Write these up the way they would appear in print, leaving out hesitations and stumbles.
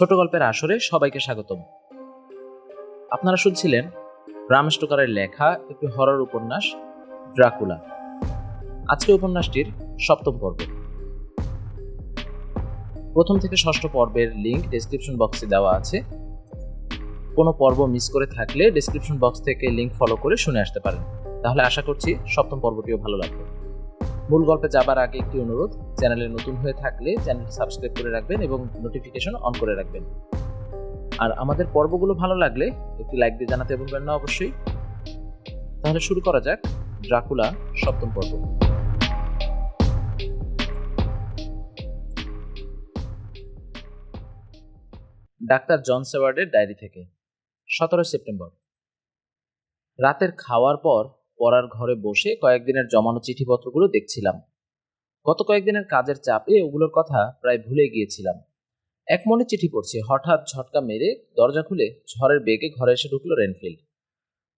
ছোট গল্পের আসরে সবাইকে স্বাগতম। আপনারা শুনছিলেন ব্রাম স্টোকারের লেখা একটি হরর উপন্যাস ড্রাকুলা। আজকে উপন্যাসটির 7ম পর্ব। প্রথম থেকে 6ষ্ঠ পর্বের লিংক ডেসক্রিপশন বক্সে দেওয়া আছে। কোনো পর্ব মিস করে থাকলে ডেসক্রিপশন বক্স থেকে লিংক ফলো করে শুনে আসতে পারেন। তাহলে আশা করছি 7ম পর্বটিও ভালো লাগবে। মূল গল্পে যাবার আগে একটি অনুরোধ, চ্যানেলে নতুন হয়ে থাকলে চ্যানেলটি সাবস্ক্রাইব করে রাখবেন এবং নোটিফিকেশন অন করে রাখবেন। আর আমাদের পর্বগুলো ভালো লাগলে একটি লাইক দিয়ে জানাতে ভুলবেন না অবশ্যই। তাহলে শুরু করা যাক ড্রাকুলা 7ম পর্ব। ডাক্তার জন সেওয়ার্ডের ডায়েরি থেকে 17 সেপ্টেম্বর। রাতের খাওয়ার পর পড়ার ঘরে বসে কয়েকদিনের জমানো চিঠিপত্রগুলো দেখছিলাম। গত কয়েকদিনের কাজের চাপে ওগুলোর কথা প্রায় ভুলে গিয়েছিলাম। এক মনে চিঠি পড়ছি, হঠাৎ ঝটকা মেরে দরজা খুলে ঝড়ের বেগে ঘরে এসে ঢুকলো রেনফিল্ড।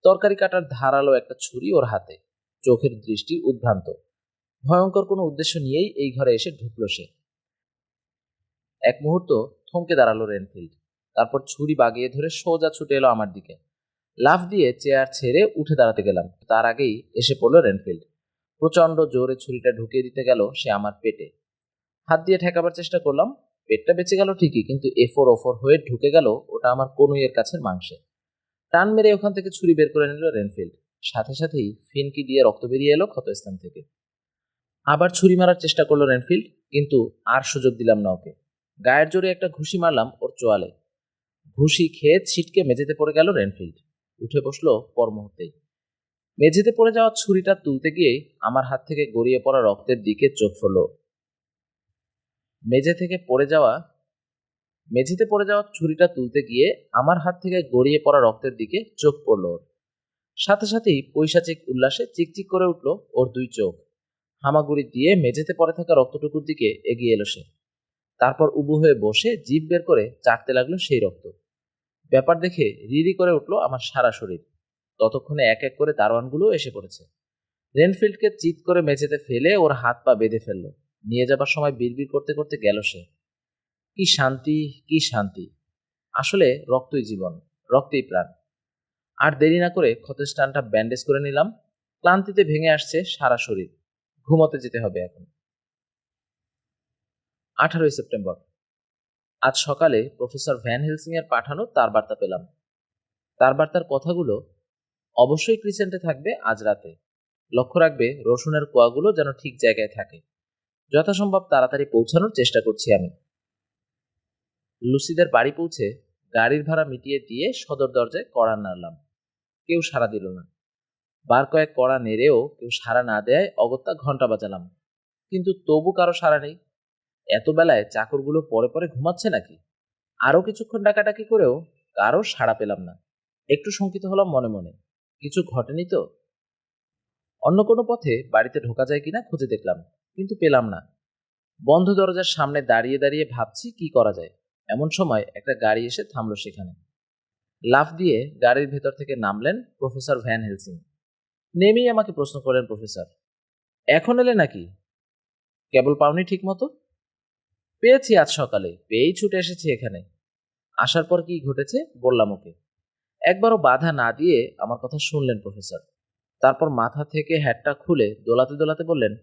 তরকারি কাটার ধারালো একটা ছুরি ওর হাতে, চোখের দৃষ্টি উদ্ভ্রান্ত। ভয়ঙ্কর কোনো উদ্দেশ্য নিয়েই এই ঘরে এসে ঢুকলো সে। এক মুহূর্ত থমকে দাঁড়ালো রেনফিল্ড, তারপর ছুরি বাগিয়ে ধরে সোজা ছুটে এলো আমার দিকে। লাফ দিয়ে চেয়ার ছেড়ে উঠে দাঁড়াতে গেলাম, তার আগেই এসে পড়লো রেনফিল্ড। প্রচন্ড জোরে ছুরিটা ঢুকিয়ে দিতে গেল সে আমার পেটে। হাত দিয়ে ঠেকাবার চেষ্টা করলাম, পেটটা বেঁচে গেল ঠিকই, কিন্তু এফোর ওফোর হয়ে ঢুকে গেল ওটা আমার কনুইয়ের কাছের মাংসে। টান মেরে ওখান থেকে ছুরি বের করে নিল রেনফিল্ড। সাথে সাথেই ফিনকি দিয়ে রক্ত বেরিয়ে এলো ক্ষতস্থান থেকে। আবার ছুরি মারার চেষ্টা করলো রেনফিল্ড, কিন্তু আর সুযোগ দিলাম না ওকে। গায়ের জোরে একটা ঘুষি মারলাম ওর চোয়ালে। ঘুষি খেয়ে ছিটকে মেঝেতে পড়ে গেল রেনফিল্ড। উঠে বসলো পর মুহূর্তেই। মেঝেতে পড়ে যাওয়া ছুরিটা তুলতে গিয়েই আমার হাত থেকে গড়িয়ে পড়া রক্তের দিকে চোখ ফেলল। মেঝেতে পড়ে যাওয়া ছুরিটা তুলতে গিয়ে আমার হাত থেকে গড়িয়ে পড়া রক্তের দিকে চোখ পড়ল ওর। সাথে সাথেই পৈশাচিক উল্লাসে চিকচিক করে উঠল ওর দুই চোখ। হামাগুড়ি দিয়ে মেঝেতে পড়ে থাকা রক্তটুকুর দিকে এগিয়ে এলো সে। তারপর উবু হয়ে বসে জিভ বের করে চাটতে লাগলো সেই রক্ত। ব্যাপার দেখে রিরি করে উঠল আমার সারা শরীর। ততক্ষণে এক এক করে দারোয়ানগুলো এসে পড়েছে। রেনফিল্ডকে চিৎ করে মেঝেতে ফেলে ওর হাত পা বেঁধে ফেললো। নিয়ে যাবার সময় বিড়বিড় করতে করতে গেল সে। কি শান্তি, কি শান্তি! আসলে রক্তই জীবন, রক্তই প্রাণ। আর দেরি না করে ক্ষতস্থানটা ব্যান্ডেজ করে নিলাম। ক্লান্তিতে ভেঙে আসছে সারা শরীর। ঘুমোতে যেতে হবে এখন। 18 সেপ্টেম্বর। আজ সকালে প্রফেসর ভ্যান হেলসিং এর পাঠানো তার বার্তা পেলাম। তার বার্তার কথাগুলো অবশ্যই ক্রিসেন্টে থাকবে আজ রাতে। লক্ষ্য রাখবে রসুনের কোয়াগুলো যেন ঠিক জায়গায় থাকে। যথাসম্ভব তাড়াতাড়ি পৌঁছানোর চেষ্টা করছি আমি। লুসিদের বাড়ি পৌঁছে গাড়ির ভাড়া মিটিয়ে দিয়ে সদর দরজায় কড়া নাড়লাম। কেউ সাড়া দিল না। বার কয়েক কড়া নেড়েও কেউ সাড়া না দেয় অগত্যা ঘন্টা বাজালাম, কিন্তু তবু কারো সাড়া নেই। এত বেলায় চাকরগুলো পরে পরে ঘুমাচ্ছে নাকি? আরো কিছুক্ষণ ডাকাডাকি করেও কারো সাড়া পেলাম না। একটু শঙ্কিত হলাম মনে মনে, কিছু ঘটেনি তো। অন্য কোনো পথে বাড়িতে ঢোকা যায় কিনা খুঁজে দেখলাম, কিন্তু পেলাম না। বন্ধ দরজার সামনে দাঁড়িয়ে দাঁড়িয়ে ভাবছি কি করা যায়। এমন সময় একটা গাড়ি এসে থামলো সেখানে। লাফ দিয়ে গাড়ির ভেতর থেকে নামলেন প্রফেসর ভ্যান হেলসিং। নেমেই আমাকে প্রশ্ন করলেন, প্রফেসর এখন এলে নাকি? কেবল পাওনি ঠিক মতো? পেয়েছি আজ সকালে, পেয়েই ছুটে এসেছি এখানে। আসার পর কি ঘটেছে বললাম ওকে। একবারও বাধা না দিয়ে আমার কথা শুনলেন প্রফেসর। তারপর মাথা থেকে হ্যাটটা খুলে দোলাতে দোলাতে বললেন,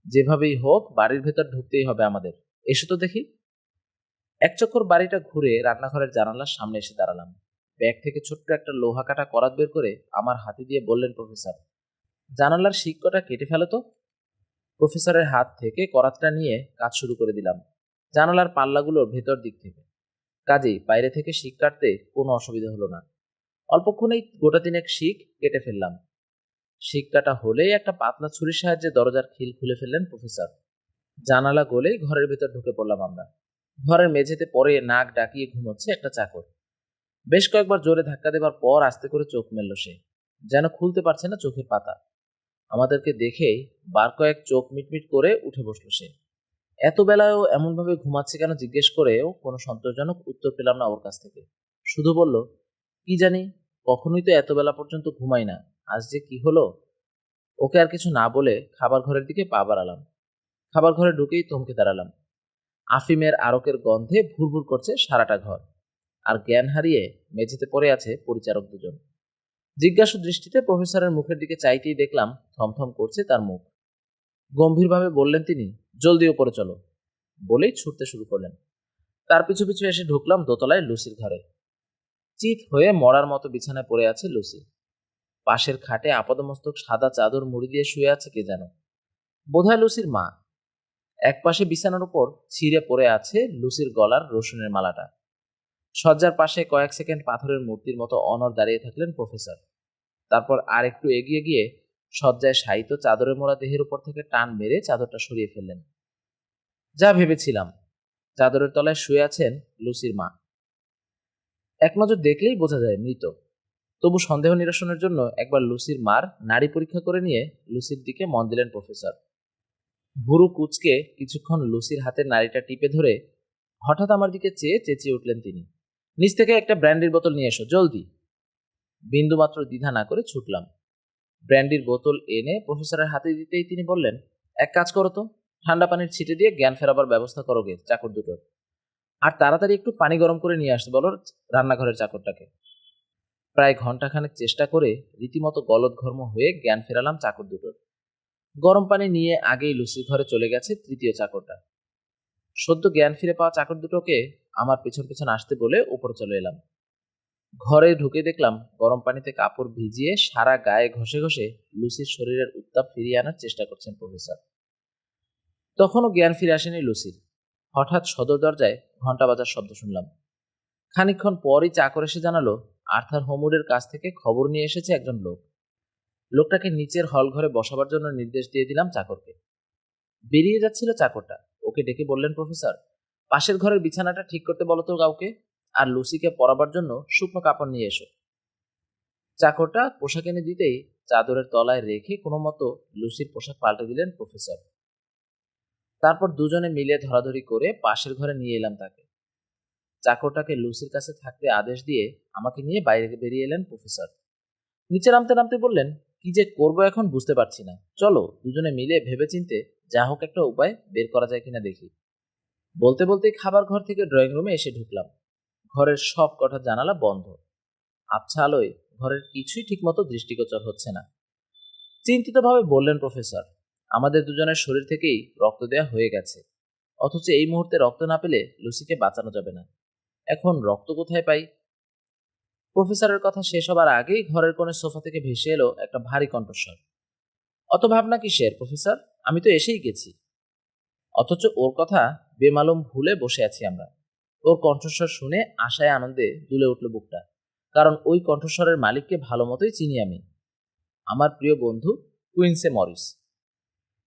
যেভাবেই হোক বাড়ির ভেতর ঢুকতেই হবে আমাদের। এসো তো দেখি। এক চক্কর বাড়িটা ঘুরে রান্নাঘরের জানালার সামনে এসে দাঁড়ালাম। ব্যাগ থেকে ছোট্ট একটা লোহা কাটা করাত বের করে আমার হাতে দিয়ে বললেন প্রফেসর, জানালার শিকটা কেটে ফেলো তো। প্রফেসরের হাত থেকে করাতটা নিয়ে কাজ শুরু করে দিলাম, জানালার পাল্লাগুলোর ভেতর দিক থেকে। কাজেই বাইরে থেকে শিক কাটতে কোনো অসুবিধা হলো না। অল্পক্ষণেই গোটা তিনেক শিক কেটে ফেললাম। শিক কাটা হলেই একটা পাতলা ছুরির সাহায্যে দরজার খিল খুলে ফেললেন প্রফেসর। জানালা গলেই ঘরের ভেতর ঢুকে পড়লাম আমরা। ঘরের মেঝেতে পরে নাক ডাকিয়ে ঘুমোচ্ছে একটা চাকর। বেশ কয়েকবার জোরে ধাক্কা দেবার পর আস্তে করে চোখ মেলল সে, যেন খুলতে পারছে না চোখের পাতা। আমাদেরকে দেখেই বার কয়েক চোখ মিটমিট করে উঠে বসলো সে। এত বেলায়ও এমনভাবে ঘুমাচ্ছে কেন জিজ্ঞেস করেও কোনো সন্তোষজনক উত্তর পেলাম না ওর কাছ থেকে। শুধু বলল, কি জানি, কখনোই তো এত বেলা পর্যন্ত ঘুমাই না, আজ যে কি হলো। ওকে আর কিছু না বলে খাবার ঘরের দিকে পা বাড়ালাম। খাবার ঘরে ঢুকেই থমকে দাঁড়ালাম। আফিমের আরকের গন্ধে ভুরভুর করছে সারাটা ঘর। আর জ্ঞান হারিয়ে মেঝেতে পড়ে আছে পরিচারক দুজন। জিজ্ঞাসু দৃষ্টিতে প্রফেসরের মুখের দিকে চাইতেই দেখলাম থমথম করছে তার মুখ। গম্ভীরভাবে বললেন তিনি, জলদি ওপরে চলো। বলেই ছুটতে শুরু করলেন। তার পিছু পিছু এসে ঢুকলাম দোতলায় লুসির ঘরে। চিত হয়ে মরার মতো বিছানায় পড়ে আছে লুসি। পাশের খাটে আপাদমস্তক সাদা চাদর মুড়ি দিয়ে শুয়ে আছে কে যেন, বোধহয় লুসির মা। একপাশে বিছানার উপর ছিঁড়ে পড়ে আছে লুসির গলার রসুনের মালাটা। শয্যার পাশে কয়েক সেকেন্ড পাথরের মূর্তির মতো অনড় দাঁড়িয়ে থাকলেন প্রফেসর। তারপর আর একটু এগিয়ে গিয়ে শয্যায় শায়িত চাদরে মোড়া দেহের উপর থেকে টান মেরে চাদরটা সরিয়ে ফেললেন। যা ভেবেছিলাম, চাদরের তলায় শুয়ে আছেন লুসির মা। এক নজর দেখলেই বোঝা যায় মৃত। তবু সন্দেহ নিরসনের জন্য একবার লুসির মার নাড়ি পরীক্ষা করে নিয়ে লুসির দিকে মন দিলেন প্রফেসর। ভুরু কুচকে কিছুক্ষণ লুসির হাতের নাড়িটা টিপে ধরে হঠাৎ আমার দিকে চেয়ে চেঁচিয়ে উঠলেন তিনি, নিচ থেকে একটা ব্র্যান্ডির বোতল নিয়ে এসো, জলদি। বিন্দুমাত্র দ্বিধা না করে ছুটলাম। ব্র্যান্ডির বোতল এনে প্রফেসরের হাতে দিতেই তিনি বললেন, এক কাজ করো তো, ঠান্ডা পানির ছিটে দিয়ে জ্ঞান ফেরাবার ব্যবস্থা করো গে চাকর দুটোর। আর তাড়াতাড়ি একটু পানি গরম করে নিয়ে আসতে বলো রান্নাঘরের চাকরটাকে। প্রায় ঘন্টাখানেক চেষ্টা করে রীতিমতো গলদঘর্ম হয়ে জ্ঞান ফেরালাম চাকর দুটোর। গরম পানি নিয়ে আগেই লুসির ঘরে চলে গেছে তৃতীয় চাকরটা। সদ্য জ্ঞান ফিরে পাওয়া চাকর দুটোকে আমার পেছন পেছন আসতে বলে উপরে চলে এলাম। ঘরে ঢুকে দেখলাম গরম পানিতে কাপড় ভিজিয়ে সারা গায়ে ঘষে ঘষে লুসির শরীরের উত্তাপ ফিরিয়ে আনার চেষ্টা করছেন প্রফেসর। তখনও জ্ঞান ফিরে আসেনি লুসির। হঠাৎ সদর দরজায় ঘন্টা বাজার শব্দ শুনলাম। খানিকক্ষণ পরই চাকর এসে জানালো, আর্থার হোমউডের কাছ থেকে খবর নিয়ে এসেছে একজন লোক। লোকটাকে নিচের হল ঘরে বসাবার জন্য নির্দেশ দিয়ে দিলাম চাকরকে। বেরিয়ে যাচ্ছিল চাকরটা, ওকে ডেকে বললেন প্রফেসর, পাশের ঘরের বিছানাটা ঠিক করতে বলো তো কাউকে, আর লুসিকে পরাবার জন্য শুকনো কাপড় নিয়ে এসো। চাকরটা পোশাক এনে দিতেই চাদরের তলায় রেখে কোনো মতো লুসির পোশাক পাল্টে দিলেন প্রফেসর। তারপর দুজনে মিলে ধরাধরি করে পাশের ঘরে নিয়ে এলাম তাকে। চাকরটাকে লুসির কাছে থাকতে আদেশ দিয়ে আমাকে নিয়ে বাইরে বেরিয়ে এলেন প্রফেসর। নিচে নামতে নামতে বললেন, কি যে করবো এখন বুঝতে পারছি না, চলো দুজনে মিলে ভেবেচিন্তে যা হোক একটা উপায় বের করা যায় কিনা দেখি। বলতে বলতেই খাবার ঘর থেকে ড্রয়িং রুমে এসে ঢুকলাম। ঘরের সব কটা জানালা বন্ধ। আবছা আলোয় ঘরের কিছুই ঠিকমতো দৃষ্টিগোচর হচ্ছে না। চিন্তিতভাবে বললেন প্রফেসর, আমাদের দুজনের শরীর থেকেই রক্ত দেয়া হয়ে গেছে, অথচ এই মুহূর্তে রক্ত না পেলে লুসিকে বাঁচানো যাবে না। এখন রক্ত কোথায় পাই? প্রফেসরের কথা শেষ হবার আগেই ঘরের কোণে সোফা থেকে ভেসে এলো একটা ভারী কণ্ঠস্বর। অত ভাবনা কিসের প্রফেসর, আমি তো এসেই গেছি। অথচ ওর কথা বেমালুম ভুলে বসে আছি আমরা। ওর কণ্ঠস্বর শুনে আশায় আনন্দে দুলে উঠল বুকটা, কারণ ওই কণ্ঠস্বরের মালিককে ভালো মতোই চিনি আমি, আমার প্রিয় বন্ধু কুইন্সে মরিস।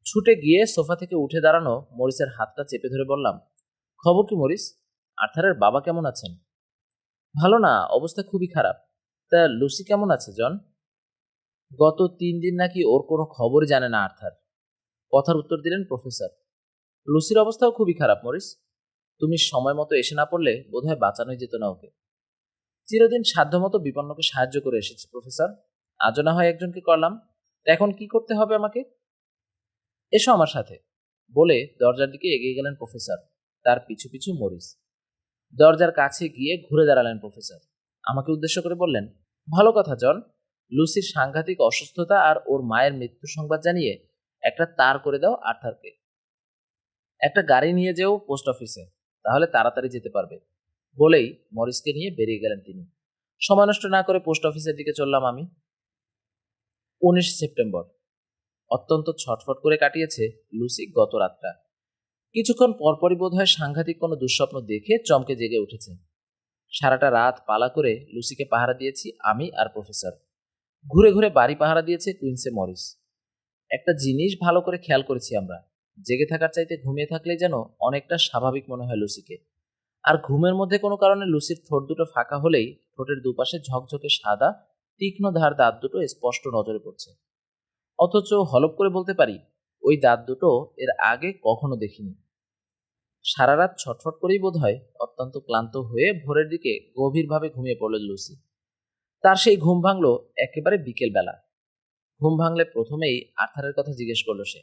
ছুটে গিয়ে সোফা থেকে উঠে দাঁড়ানো মরিসের হাতটা চেপে ধরে বললাম, খবর কি মরিস? আর্থারের বাবা কেমন আছেন? ভালো না, অবস্থা খুবই খারাপ। তা লুসি কেমন আছে জন? গত 3 দিন নাকি ওর কোনো খবরই জানে না আর্থার। কথার উত্তর দিলেন প্রফেসর। লুসির অবস্থাও খুবই খারাপ মরিস। তুমি সময় মতো এসে না পড়লে বোধহয় বাঁচানোই যেত না ওকে। চিরদিন সাধ্যমতো বিপন্নকে সাহায্য করে এসেছি প্রফেসর, আজও না হয় একজনকে করলাম, এখন কি করতে হবে আমাকে? এসো আমার সাথে, বলে দরজার দিকে এগিয়ে গেলেন প্রফেসর। তার পিছু পিছু মরিস। দরজার কাছে গিয়ে ঘুরে দাঁড়ালেন প্রফেসর। আমাকে উদ্দেশ্য করে বললেন, ভালো কথা জন, লুসির সাংঘাতিক অসুস্থতা আর ওর মায়ের মৃত্যু সংবাদ জানিয়ে একটা তার করে দাও আর্থারকে। একটা গাড়ি নিয়ে যেও পোস্ট অফিসে, তাহলে তাড়াতাড়ি যেতে পারবে। বলেই মরিসকে নিয়ে বেরিয়ে গেলেন তিনি। সময় নষ্ট না করে পোস্ট অফিসের দিকে চললাম আমি। 19 সেপ্টেম্বর। অত্যন্ত ছটফট করে কাটিয়েছে লুসি গত রাতটা। কিছুক্ষণ পরপরই বোধহয় সাংঘাতিক কোনো দুঃস্বপ্ন দেখে চমকে জেগে উঠেছে। সারাটা রাত পালা করে লুসিকে পাহারা দিয়েছি আমি আর প্রফেসর। ঘুরে ঘুরে বাড়ি পাহারা দিয়েছে কুইন্সে মরিস। একটা জিনিস ভালো করে খেয়াল করেছি আমরা, জেগে থাকার চাইতে ঘুমিয়ে থাকলেই যেন অনেকটা স্বাভাবিক মনে হয় লুসিকে। আর ঘুমের মধ্যে কোনো কারণে লুসির ঠোঁট দুটো ফাঁকা হলেই ঠোঁটের দুপাশে ঝকঝকে সাদা তীক্ষ্ণ ধার দাঁত দুটো স্পষ্ট নজরে পড়ছে। অথচ হলপ করে বলতে পারি, ওই দাঁত দুটো এর আগে কখনো দেখিনি। সারা রাত ছটফট করেই বোধহয় অত্যন্ত ক্লান্ত হয়ে ভোরের দিকে গভীরভাবে ঘুমিয়ে পড়ল লুসি। তার সেই ঘুম ভাঙল একেবারে বিকেল বেলা। ঘুম ভাঙলে প্রথমেই আর্থারের কথা জিজ্ঞেস করলো সে।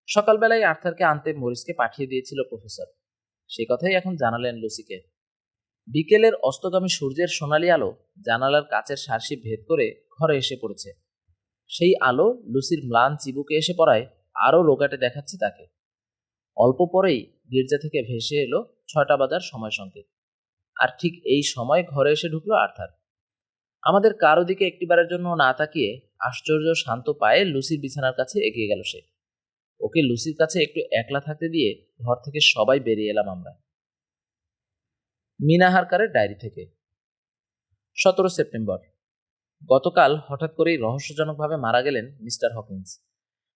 সকালবেলায় আর্থারকে আনতে মরিসকে পাঠিয়ে দিয়েছিল প্রফেসর, সে কথাই এখন জানালেন লুসিকে। বিকেলের অস্তগামী সূর্যের সোনালি আলো জানালার কাচের শার্সি ভেদ করে ঘরে এসে পড়েছে। সেই আলো লুসির ম্লান চিবুকে এসে পড়ায় আরও রোগাটে দেখাচ্ছে তাকে। অল্প পরেই গির্জা থেকে ভেসে এলো 6টা বাজার সময় সংকেত। আর ঠিক এই সময় ঘরে এসে ঢুকলো আর্থার। আমাদের কারো দিকে একটিবারের জন্য না তাকিয়ে আশ্চর্য শান্ত পায়ে লুসির বিছানার কাছে এগিয়ে গেল সে। ওকে লুসির কাছে একটু একলা থাকতে দিয়ে ঘর থেকে সবাই বেরিয়ে এলাম আমরা। মিনা হারকারের ডায়েরি থেকে। 17 সেপ্টেম্বর। গতকাল হঠাৎ করেই রহস্যজনকভাবে মারা গেলেন মিস্টার হকিন্স।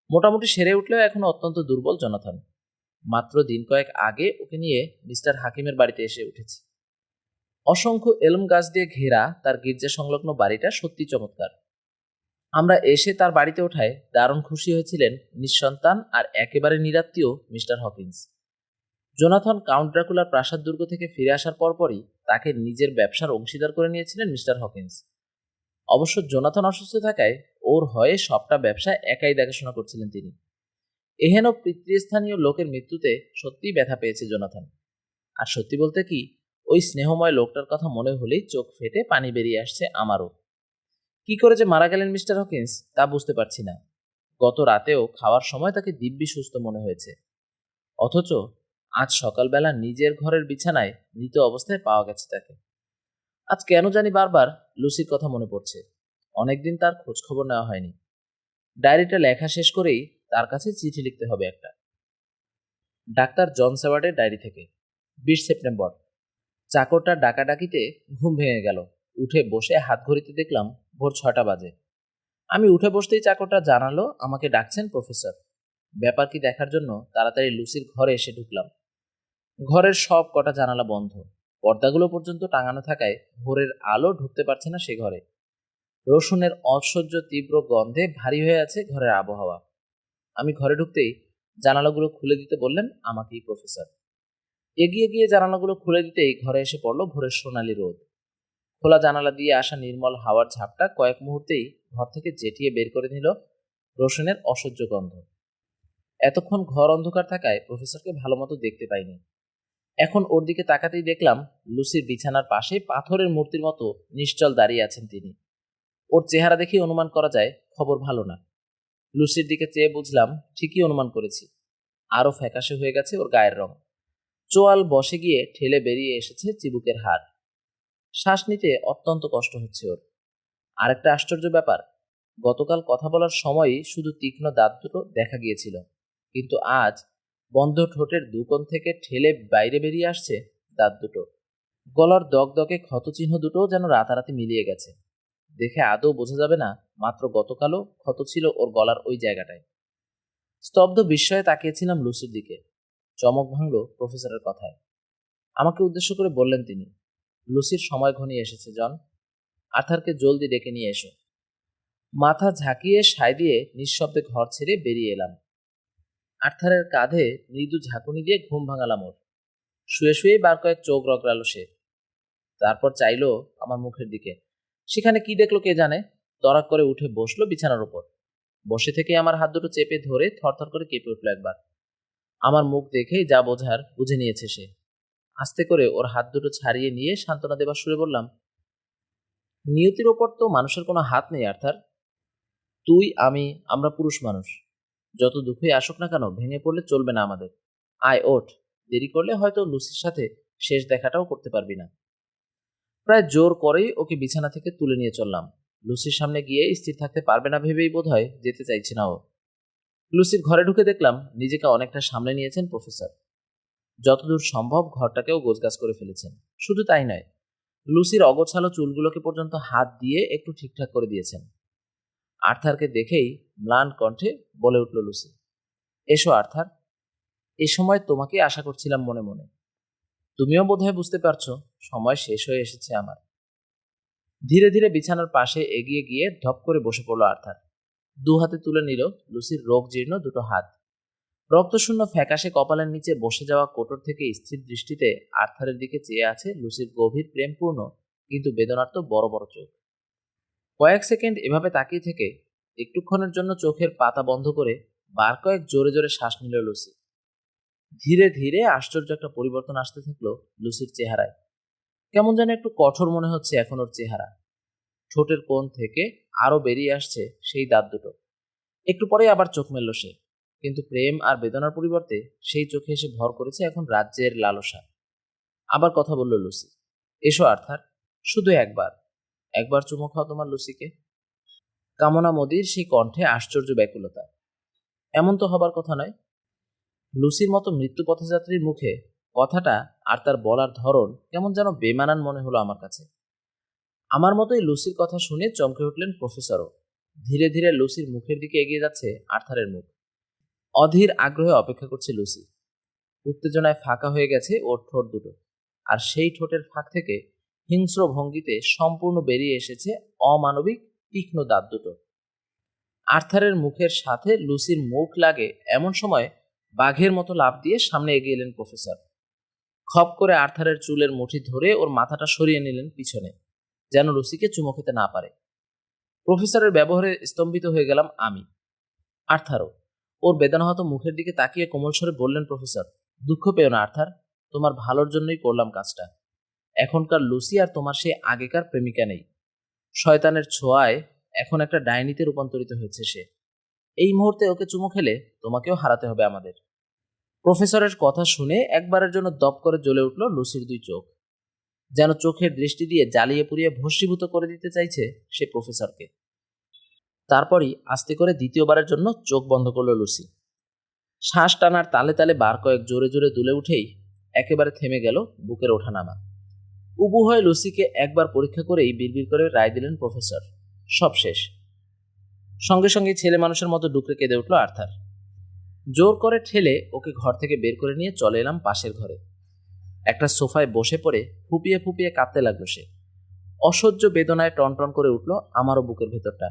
মোটামুটি সেরে উঠলেও এখনো অত্যন্ত দুর্বল জোনাথন। মাত্র দিন কয়েক আগে ওকে নিয়ে মিস্টার হাকিমের বাড়িতে এসে উঠেছি। অসংখ্য এলম গাছ দিয়ে ঘেরা তার গির্জা সংলগ্ন বাড়িটা সত্যি চমৎকার। আমরা এসে তার বাড়িতে ওঠায় দারুণ খুশি হয়েছিলেন নিঃসন্তান আর একেবারে নিরাত্মীয় মিস্টার হকিন্স। জোনাথন কাউন্ট ড্রাকুলার প্রাসাদ দুর্গ থেকে ফিরে আসার পরপরই তাকে নিজের ব্যবসার অংশীদার করে নিয়েছিলেন মিস্টার হকিন্স। অবশ্য জোনাথন অসুস্থ থাকায় ওর হয়ে সবটা ব্যবসা একাই দেখাশোনা করছিলেন তিনি। এহেন পিতৃস্থানীয় লোকের মৃত্যুতে সত্যিই ব্যথা পেয়েছে জোনাথন। আর সত্যি বলতে কি, ওই স্নেহময় লোকটার কথা মনে হলেই চোখ ফেটে পানি বেরিয়ে আসছে আমারও। কি করে যে মারা গেলেন মিস্টার হকিন্স তা বুঝতে পারছি না। গত রাতেও খাওয়ার সময় তাকে দিব্যি সুস্থ মনে হয়েছে, অথচ আজ সকালবেলা নিজের ঘরের বিছানায় মৃত অবস্থায় পাওয়া গেছে তাকে। আজ কেন জানি বারবার লুসির কথা মনে পড়ছে। অনেকদিন তার খোঁজ খবর নেওয়া হয়নি। ডায়েরিটা লেখা শেষ করেই তার কাছে চিঠি লিখতে হবে একটা। ডাক্তার জন সেওয়ার্ডের ডায়েরি থেকে। 20 সেপ্টেম্বর। চাকরটার ডাকাডাকিতে ঘুম ভেঙে গেল। উঠে বসে হাত ঘড়িতে দেখলাম ভোর 6টা বাজে। আমি উঠে বসতেই চাকরটা জানালো আমাকে ডাকছেন প্রফেসর। ব্যাপার কি দেখার জন্য তাড়াতাড়ি লুসির ঘরে এসে ঢুকলাম। ঘরের সব কটা জানালা বন্ধ, পর্দাগুলো পর্যন্ত টাঙানো থাকায় ভোরের আলো ঢুকতে পারছে না সে ঘরে। রসুনের অসহ্য তীব্র গন্ধে ভারী হয়ে আছে ঘরের আবহাওয়া। আমি ঘরে ঢুকতেই জানালাগুলো খুলে দিতে বললেন আমাকেই প্রফেসর। এগিয়ে গিয়ে জানালাগুলো খুলে দিতেই ঘরে এসে পড়ল ভোরের সোনালি রোদ। খোলা জানালা দিয়ে আসা নির্মল হাওয়ার ঝাপটা কয়েক মুহূর্তেই ঘর থেকে জেটিয়ে বের করে নিল রসুনের অসহ্য গন্ধ। এতক্ষণ ঘর অন্ধকার থাকায় প্রফেসরকে ভালো মতো দেখতে পাইনি। এখন ওর দিকে তাকাতেই দেখলাম লুসির বিছানার পাশে পাথরের মূর্তির মতো নিশ্চল দাঁড়িয়ে আছেন তিনি। ওর চেহারা দেখেই অনুমান করা যায় খবর ভালো না। লুসির দিকে চেয়ে বুঝলাম ঠিকই অনুমান করেছি। আরও ফ্যাকাশে হয়ে গেছে ওর গায়ের রং। চোয়াল বসে গিয়ে ঠেলে বেরিয়ে এসেছে চিবুকের হাড়। শ্বাস নিতে অত্যন্ত কষ্ট হচ্ছে ওর। আরেকটা আশ্চর্য ব্যাপার, গতকাল কথা বলার সময়ই শুধু তীক্ষ্ণ দাঁত দুটো দেখা গিয়েছিল, কিন্তু আজ বন্ধ ঠোঁটের দুকোণ থেকে ঠেলে বাইরে বেরিয়ে আসছে দাঁত দুটো। গলার দগদগে ক্ষতচিহ্ন দুটোও যেন রাতারাতি মিলিয়ে গেছে। দেখে আদৌ বোঝা যাবে না মাত্র গতকালও ক্ষত ছিল ওর গলার ওই জায়গাটায়। স্তব্ধ বিস্ময়ে তাকিয়েছিলাম লুসির দিকে। চমক ভাঙল প্রফেসরের কথায়। আমাকে উদ্দেশ্য করে বললেন তিনি, লুসির সময় ঘনিয়ে এসেছে জন। আর্থারকে জলদি ডেকে নিয়ে এসো। মাথা ঝাঁকিয়ে সায় দিয়ে নিঃশব্দে ঘর ছেড়ে বেরিয়ে এলাম। আর্থারের কাঁধে মৃদু ঝাঁকুনি দিয়ে ঘুম ভাঙালাম ওর। শুয়ে শুয়েই বার কয়েক চোখ রগড়ালো সে। তারপর চাইলো আমার মুখের দিকে। সেখানে কি দেখলো কে জানে, তড়াক করে উঠে বসলো বিছানার উপর। বসে থেকে আমার হাত দুটো চেপে ধরে থরথর করে কেঁপে উঠলো একবার। আমার মুখ দেখেই যা বোঝার বুঝে নিয়েছে সে। আস্তে করে ওর হাত দুটো ছাড়িয়ে নিয়ে সান্ত্বনা দেবার সুরে বললাম, নিয়তির ওপর তো মানুষের কোনো হাত নেই আর্থার। তুই, আমি, আমরা পুরুষ মানুষ। যত দুঃখই আসুক না কেন ভেঙে পড়লে চলবে না আমাদের। আয় ওঠ, দেরি করলে হয়তো লুসির সাথে শেষ দেখাটাও করতে পারবি না। প্রায় জোর করেই ওকে বিছানা থেকে তুলে নিয়ে চললাম। লুসির সামনে গিয়ে স্থির থাকতে পারবে না ভেবেই বোধহয় যেতে চাইছে না ও। লুসির ঘরে ঢুকে দেখলাম নিজেকে অনেকটা সামলে নিয়েছেন প্রফেসর। যতদূর সম্ভব ঘরটাকেও গোছগাছ করে ফেলেছেন। শুধু তাই নয়, লুসির অগোছালো চুলগুলোকে পর্যন্ত হাত দিয়ে একটু ঠিকঠাক করে দিয়েছেন। আর্থারকে দেখেই ম্লান কণ্ঠে বলে উঠল লুসি, এসো আর্থার, এ সময় তোমাকে আশা করছিলাম মনে মনে। তুমিও বোধহয় বুঝতে পারছো সময় শেষ হয়ে এসেছে আমার। ধীরে ধীরে বিছানার পাশে এগিয়ে গিয়ে ধপ করে বসে পড়ল আর্থার। দু হাতে তুলে নিল লুসির রোগ জীর্ণ দুটো হাত। রক্তশূন্য ফ্যাকাশে কপালের নিচে বসে যাওয়া কোটর থেকে স্থির দৃষ্টিতে আর্থারের দিকে চেয়ে আছে লুসির গভীর প্রেমপূর্ণ কিন্তু বেদনার্ত বড় বড় চোখ। কয়েক সেকেন্ড এভাবে তাকিয়ে থেকে একটুক্ষণের জন্য চোখের পাতা বন্ধ করে বার কয়েক জোরে জোরে শ্বাস নিল লুসি। ধীরে ধীরে আশ্চর্য একটা পরিবর্তন আসতে থাকলো লুসির চেহারায়। কেমন যেন একটু কঠোর মনে হচ্ছে এখন ওর চেহারা। ঠোঁটের কোণ থেকে আরো বেরিয়ে আসছে সেই দাঁত দুটো। একটু পরে আবার চোখ মেলল সে, কিন্তু প্রেম আর বেদনার পরিবর্তে সেই চোখে এসে ভর করেছে এখন রাজ্যের লালসা। আবার কথা বলল লুসি, এসো আর্থার, শুধু একবার, একবার চুমো খাও তোমার লুসিকে। কামনা মদির সেই কণ্ঠে আশ্চর্য ব্যাকুলতা। এমন তো হবার কথা নয়। লুসির মতো মৃত্যু পথযাত্রীর মুখে কথাটা আর তার বলার ধরন কেমন যেন বেমানান মনে হলো আমার কাছে। আমার মতোই লুসির কথা শুনে চমকে উঠলেন প্রফেসরও। ধীরে ধীরে লুসির মুখের দিকে এগিয়ে যাচ্ছে আর্থারের মুখ। অধীর আগ্রহে অপেক্ষা করছে লুসি। উত্তেজনায় ফাঁকা হয়ে গেছে ওর ঠোঁট দুটো, আর সেই ঠোঁটের ফাঁক থেকে হিংস্র ভঙ্গিতে সম্পূর্ণ বেরিয়ে এসেছে অমানবিক তীক্ষ্ণ দাঁত দুটো। আর্থারের মুখের সাথে লুসির মুখ লাগে এমন সময় বাঘের মতো লাফ দিয়ে সামনে এগিয়ে এলেন প্রফেসর। খপ করে আর্থারের চুলের মুঠি ধরে ওর মাথাটা সরিয়ে নিলেন পিছনে, যেন লুসিকে চুমো খেতে না পারে। প্রফেসরের ব্যবহারে স্তম্ভিত হয়ে গেলাম আমি, আর্থারও। ওর বেদনাহত মুখের দিকে তাকিয়ে কোমল স্বরে বললেন প্রফেসর, দুঃখ পেও না আর্থার, তোমার ভালোর জন্যই করলাম কাজটা। এখনকার লুসি আর তোমার সেই আগেকার প্রেমিকা নেই। শয়তানের ছোঁয়ায় এখন একটা ডাইনিতে রূপান্তরিত হয়েছে সে। এই মুহূর্তে ওকে চুমো খেলে তোমাকেও হারাতে হবে আমাদের। প্রফেসরের কথা শুনে একবারের জন্য দপ করে জ্বলে উঠল লুসির দুই চোখ, যেন চোখের দৃষ্টি দিয়ে জ্বালিয়ে পুড়িয়ে ভস্মীভূত করে দিতে চাইছে সে প্রফেসরকে। তারপরই আস্তে করে দ্বিতীয়বারের জন্য চোখ বন্ধ করল লুসি। শ্বাস টানার তালে তালে বার কয়েক জোরে জোরে দুলে উঠেই একেবারে থেমে গেল বুকের ওঠানামা। উবু হয়ে লুসিকে একবার পরীক্ষা করেই বিড়বিড় করে রায় দিলেন প্রফেসর, সব শেষ। সঙ্গে সঙ্গে ছেলে মানুষের মতো ডুকরে কেঁদে উঠল আর্থার। জোর করে ঠেলে ওকে ঘর থেকে বের করে নিয়ে চলে এলাম পাশের ঘরে। একটা সোফায় বসে পড়ে ফুপিয়ে ফুপিয়ে কাঁদতে লাগলো সে। অসহ্য বেদনায় টনটন করে উঠল আমারও বুকের ভেতরটা।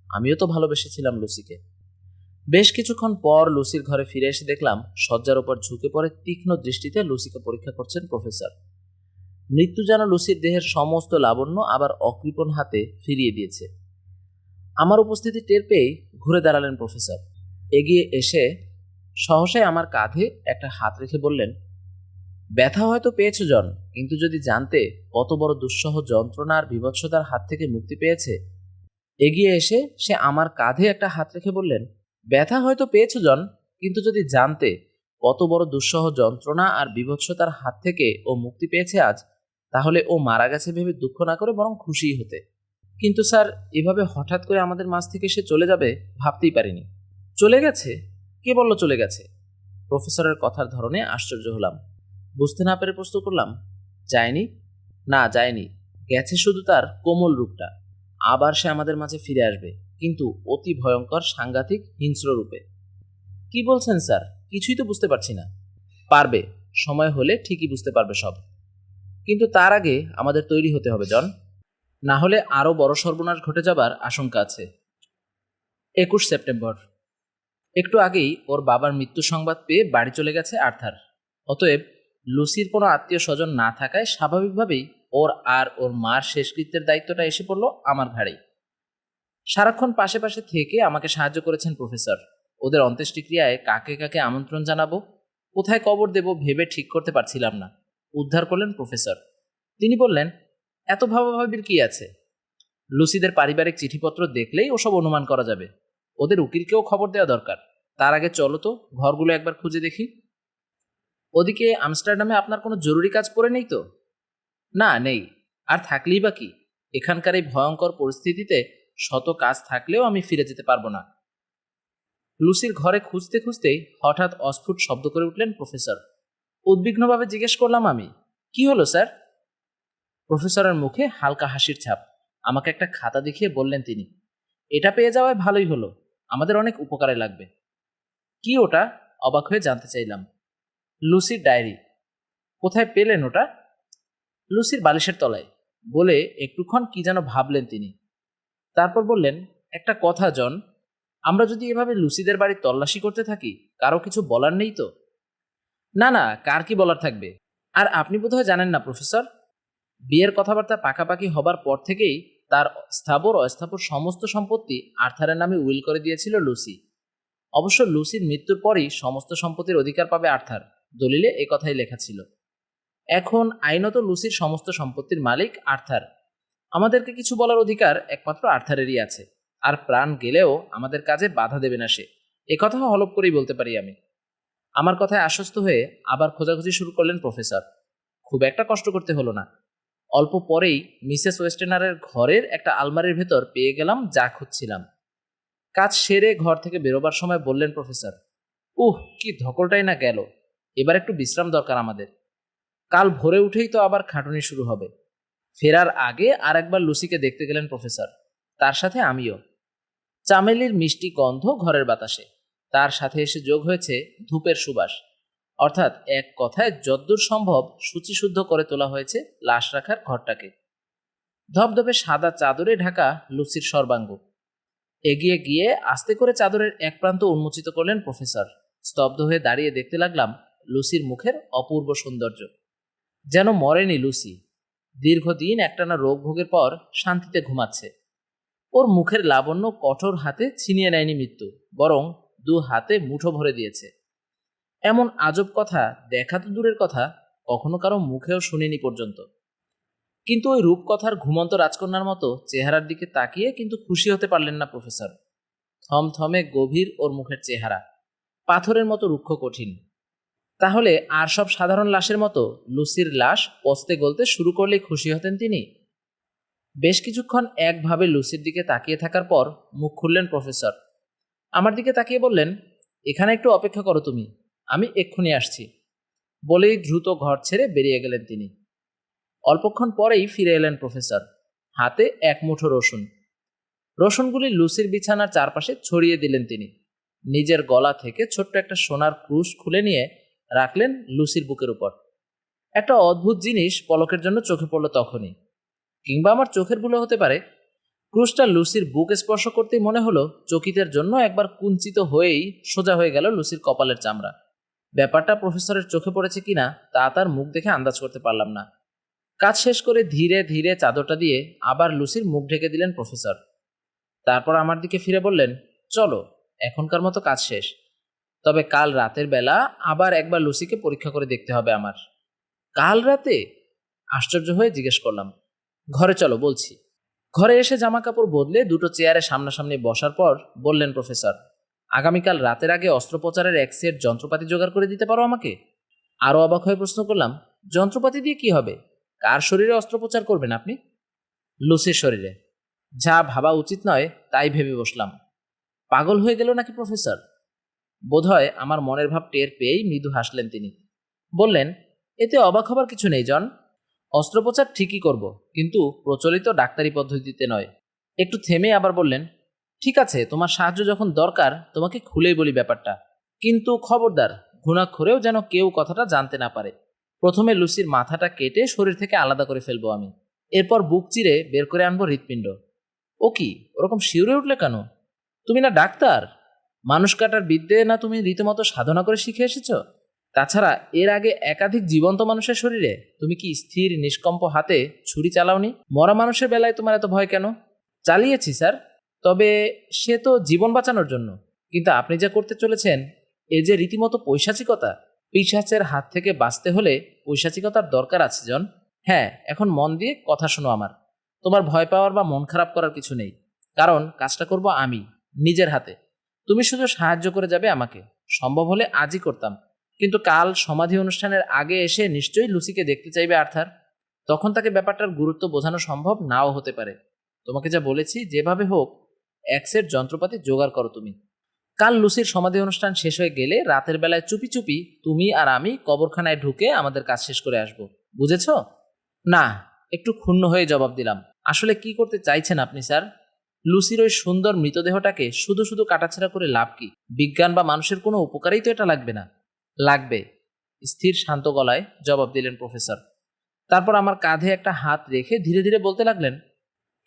আমিও তো ভালোবেসেছিলাম লুসিকে। বেশ কিছুক্ষণ পর লুসির ঘরে ফিরে এসে দেখলাম শয্যার ওপর ঝুঁকে পড়ে তীক্ষ্ণ দৃষ্টিতে লুসিকে পরীক্ষা করছেন প্রফেসর। মৃত্যু যেন লুসির দেহের সমস্ত লাবণ্য আবার অকৃপণ হাতে ফিরিয়ে দিয়েছে। আমার উপস্থিতি টের পেয়েই ঘুরে দাঁড়ালেন প্রফেসর। এগিয়ে এসে সহসাই আমার কাঁধে একটা হাত রেখে বললেন, ব্যথা হয়তো পেয়েছ জন, কিন্তু যদি জানতে কত বড় দুঃসহ যন্ত্রণা আর বিভৎসতার হাত থেকে মুক্তি পেয়েছে। এগিয়ে এসে সে আমার কাঁধে একটা হাত রেখে বললেন, ব্যথা হয়তো পেয়েছ জন, কিন্তু যদি জানতে কত বড় দুঃসহ যন্ত্রণা আর বিভৎসতার হাত থেকে ও মুক্তি পেয়েছে আজ, তাহলে ও মারা গেছে ভেবে দুঃখ না করে বরং খুশিই হতে। কিন্তু স্যার, এভাবে হঠাৎ করে আমাদের মাঝ থেকে সে চলে যাবে ভাবতেই পারিনি। চলে গেছে? কে বলল চলে গেছে? প্রফেসরের কথার ধরনে আশ্চর্য হলাম। বুঝতে না পেরে প্রশ্ন করলাম, যায়নি? না, যায়নি। গেছে শুধু তার কোমল রূপটা। আবার সে আমাদের মাঝে ফিরে আসবে, কিন্তু অতি ভয়ঙ্কর, সাংঘাতিক, হিংস্র রূপে। কি বলছেন স্যার? কিছুই তো বুঝতে পারছি না। পারবে, সময় হলে ঠিকই বুঝতে পারবে সব। কিন্তু তার আগে আমাদের তৈরি হতে হবে জন, না হলে আরো বড় সর্বনাশ ঘটে যাবার আশঙ্কা আছে। 21 সেপ্টেম্বর। একটু আগেই ওর বাবার মৃত্যু সংবাদ পেয়ে বাড়ি চলে গেছে আর্থার। অতএব লুসির কোনো আত্মীয় স্বজন না থাকায় স্বাভাবিকভাবেই ওর আর ওর মার শেষকৃত্যের দায়িত্বটা এসে পড়ল আমার ঘাড়েই। সারাক্ষণ পাশে পাশে থেকে আমাকে সাহায্য করেছেন প্রফেসর। ওদের অন্ত্যেষ্টিক্রিয়ায় কাকে কাকে আমন্ত্রণ জানাবো, কোথায় কবর দেব ভেবে ঠিক করতে পারছিলাম না। উদ্ধার করলেন প্রফেসর। তিনি বললেন, এত ভাবাভাবির কি আছে? লুসিদের পারিবারিক চিঠিপত্র দেখলেই ওসব অনুমান করা যাবে। ওদের উকিলকেও খবর দেওয়া দরকার। তার আগে চলো তো ঘরগুলো একবার খুঁজে দেখি। ওদিকে আমস্টারডামে আপনার কোনো জরুরি কাজ পড়ে নেই তো? না, নেই। আর থাকলেই বা কি, এখানকার এই ভয়ঙ্কর পরিস্থিতিতে শত কাজ থাকলেও আমি ফিরে যেতে পারবো না। লুসির ঘরে খুঁজতে খুঁজতেই হঠাৎ অস্ফুট শব্দ করে উঠলেন প্রফেসর। উদ্বিগ্নভাবে জিজ্ঞেস করলাম আমি, কি হলো স্যার? প্রফেসরের মুখে হালকা হাসির ছাপ। আমাকে একটা খাতা দেখিয়ে বললেন তিনি, এটা পেয়ে যাওয়ায় ভালোই হলো, আমাদের অনেক উপকারে লাগবে। কি ওটা? অবাক হয়ে জানতে চাইলাম। লুসির ডায়েরি। কোথায় পেলেন ওটা? লুসির বালিশের তলায়, বলে একটুক্ষণ কি যেন ভাবলেন তিনি। তারপর বললেন, একটা কথা জন, আমরা যদি এভাবে লুসিদের বাড়ি তল্লাশি করতে থাকি, কারো কিছু বলার নেই তো? না না, কার কি বলার থাকবে। আর আপনি বোধহয় জানেন না প্রফেসর, বিয়ের কথাবার্তা পাকাপাকি হবার পর থেকেই তার স্থাবর অস্থাবর সমস্ত সম্পত্তি আর্থারের নামে উইল করে দিয়েছিল লুসি। অবশ্য লুসির মৃত্যুর পরই সমস্ত সম্পত্তির অধিকার পাবে আর্থার, দলিলে এ কথাই লেখা ছিল। এখন আইনত লুসির সমস্ত সম্পত্তির মালিক আর্থার। আমাদেরকে কিছু বলার অধিকার একমাত্র আর্থারেরই আছে, আর প্রাণ গেলেও আমাদের কাজে বাধা দেবে না সে। একথা হলপ করেই বলতে পারি আমি। আমার কথায় আশ্বস্ত হয়ে আবার খোঁজাখুঁজি শুরু করলেন প্রফেসর। খুব একটা কষ্ট করতে হলো না। অল্প পরেই মিসেস ওয়েস্টেনারের ঘরের একটা আলমারির ভেতর পেয়ে গেলাম যা খুঁজছিলাম। কাজ সেরে ঘর থেকে বেরোবার সময় বললেন প্রফেসর, কি ধকলটাই না গেল। এবার একটু বিশ্রাম দরকার আমাদের। কাল ভোরে উঠেই তো আবার খাটুনি শুরু হবে। ফেরার আগে আর একবার লুসিকে দেখতে গেলেন প্রফেসর, তার সাথে আমিও। চামেলির মিষ্টি গন্ধ ঘরের বাতাসে, তার সাথে এসে যোগ হয়েছে ধূপের সুবাস। অর্থাৎ এক কথায় যদ্দূর সম্ভব শুচিশুদ্ধ করে তোলা হয়েছে লাশ রাখার ঘরটাকে। ধবধবে সাদা চাদরে ঢাকা লুসির সর্বাঙ্গ। এগিয়ে গিয়ে আস্তে করে চাদরের এক প্রান্ত উন্মোচিত করলেন প্রফেসর। স্তব্ধ হয়ে দাঁড়িয়ে দেখতে লাগলাম লুসির মুখের অপূর্ব সৌন্দর্য। যেন মরেনি লুসি, দীর্ঘদিন একটানা রোগ ভোগের পর শান্তিতে ঘুমাচ্ছে। ওর মুখের লাবণ্য কঠোর হাতে ছিনিয়ে নেয়নি মৃত্যু, বরং দু হাতে মুঠো ভরে দিয়েছে। এমন আজব কথা দেখা তো দূরের কথা, কখনো কারো মুখেও শুনিনি পর্যন্ত। কিন্তু ওই রূপকথার ঘুমন্ত রাজকন্যার মতো চেহারার দিকে তাকিয়ে কিন্তু খুশি হতে পারলেন না প্রফেসর। থমথমে গভীর ওর মুখের চেহারা, পাথরের মতো রুক্ষ কঠিন। তাহলে আর সব সাধারণ লাশের মতো লুসির লাশ পচতে গলতে শুরু করলেই খুশি হতেন তিনি? বেশ কিছুক্ষণ একভাবে লুসির দিকে তাকিয়ে থাকার পর মুখ খুললেন প্রফেসর। আমার দিকে তাকিয়ে বললেন, এখানে একটু অপেক্ষা করো তুমি, আমি এক্ষুনি আসছি। বলেই দ্রুত ঘর ছেড়ে বেরিয়ে গেলেন তিনি। অল্পক্ষণ পরেই ফিরে এলেন প্রফেসর, হাতে এক মুঠো রসুন। রসুনগুলি লুসির বিছানার চারপাশে ছড়িয়ে দিলেন তিনি। নিজের গলা থেকে ছোট্ট একটা সোনার ক্রুশ খুলে নিয়ে রাখলেন লুসির বুকের উপর। একটা অদ্ভুত জিনিস পলকের জন্য চোখে পড়ল তখনই, কিংবা আমার চোখের ভুলে হতে পারে। ক্রুশটা লুসির বুক স্পর্শ করতেই মনে হলো চকিতের জন্য একবার কুঞ্চিত হয়েই সোজা হয়ে গেল লুসির কপালের চামড়া। ব্যাপারটা প্রফেসরের চোখে পড়েছে কিনা তা তার মুখ দেখে আন্দাজ করতে পারলাম না। কাজ শেষ করে ধীরে ধীরে চাদরটা দিয়ে আবার লুসির মুখ ঢেকে দিলেন প্রফেসর। তারপর আমার দিকে ফিরে বললেন, চলো, এখনকার মতো কাজ শেষ। তবে কাল রাতের বেলা আবার একবার লুসিকে পরীক্ষা করে দেখতে হবে আমার। কাল রাতে? আশ্চর্য হয়ে জিজ্ঞেস করলাম। ঘরে চলো বলছি। ঘরে এসে জামা কাপড় বদলে দুটো চেয়ারে সামনাসামনি বসার পর বললেন প্রফেসর, আগামীকাল রাতের আগে অস্ত্রোপচারের এক সেট যন্ত্রপাতি জোগাড় করে দিতে পারো আমাকে? আরও অবাক হয়ে প্রশ্ন করলাম, যন্ত্রপাতি দিয়ে কি হবে? কার শরীরে অস্ত্রোপচার করবেন আপনি? লুসির শরীরে। যা ভাবা উচিত নয় তাই ভেবে বসলাম। পাগল হয়ে গেল নাকি প্রফেসর? বোধহয় আমার মনের ভাব টের পেয়েই মৃদু হাসলেন তিনি। বললেন, এতে অবাক হবার কিছু নেই জন। অস্ত্রোপচার ঠিকই করব, কিন্তু প্রচলিত ডাক্তারি পদ্ধতিতে নয়। একটু থেমে আবার বললেন, ঠিক আছে, তোমার সাহায্য যখন দরকার তোমাকে খুলেই বলি ব্যাপারটা। কিন্তু খবরদার, ঘুণাক্ষরেও যেন কেউ কথাটা জানতে না পারে। প্রথমে লুসির মাথাটা কেটে শরীর থেকে আলাদা করে ফেলবো আমি। এরপর বুক চিরে বের করে আনবো হৃৎপিণ্ড। ও কি, ওরকম শিউরে উঠলে কেন? তুমি না ডাক্তার? মানুষ কাটার বিদ্যে না তুমি রীতিমতো সাধনা করে শিখে এসেছ? তাছাড়া এর আগে একাধিক জীবন্ত মানুষের শরীরে তুমি কি স্থির নিষ্কম্প হাতে ছুরি চালাওনি? মরা মানুষের বেলায় তোমার এত ভয় কেন? চালিয়েছি স্যার, তবে সে তো জীবন বাঁচানোর জন্য। কিন্তু আপনি যা করতে চলেছেন, এ যে রীতিমতো পৈশাচিকতা। পিশাচের হাত থেকে বাঁচতে হলে পৈশাচিকতার দরকার আছে জন। হ্যাঁ, এখন মন দিয়ে কথা শোনো আমার। তোমার ভয় পাওয়ার বা মন খারাপ করার কিছু নেই, কারণ কাজটা করব আমি নিজের হাতে। তুমি শুধু সাহায্য করে যাবে আমাকে। সম্ভব হলে আজই করতাম, কিন্তু কাল সমাধি অনুষ্ঠানের আগে এসে নিশ্চয়ই লুসিকে দেখতে চাইবে আর্থার। তখন তাকে ব্যাপারটার গুরুত্ব বোঝানো সম্ভব নাও হতে পারে। তোমাকে যা বলেছি, যেভাবে হোক এক সেট যন্ত্রপাতি জোগাড় করো তুমি। কাল লুসির সমাধি অনুষ্ঠান শেষ হয়ে গেলে রাতের বেলায় চুপি চুপি তুমি আর আমি কবরখানায় ঢুকে আমাদের কাজ শেষ করে আসব। বুঝেছ? না, একটু ক্ষুণ্ণ হয়ে জবাব দিলাম। আসলে কি করতে চাইছেন আপনি স্যার? লুসির ওই সুন্দর মৃতদেহটাকে শুধু শুধু কাটাছেঁড়া করে লাভ কি? বিজ্ঞান বা মানুষের কোনো উপকারেই তো এটা লাগবে না। লাগবে, স্থির শান্ত গলায় জবাব দিলেন প্রফেসর। তারপর আমার কাঁধে একটা হাত রেখে ধীরে ধীরে বলতে লাগলেন,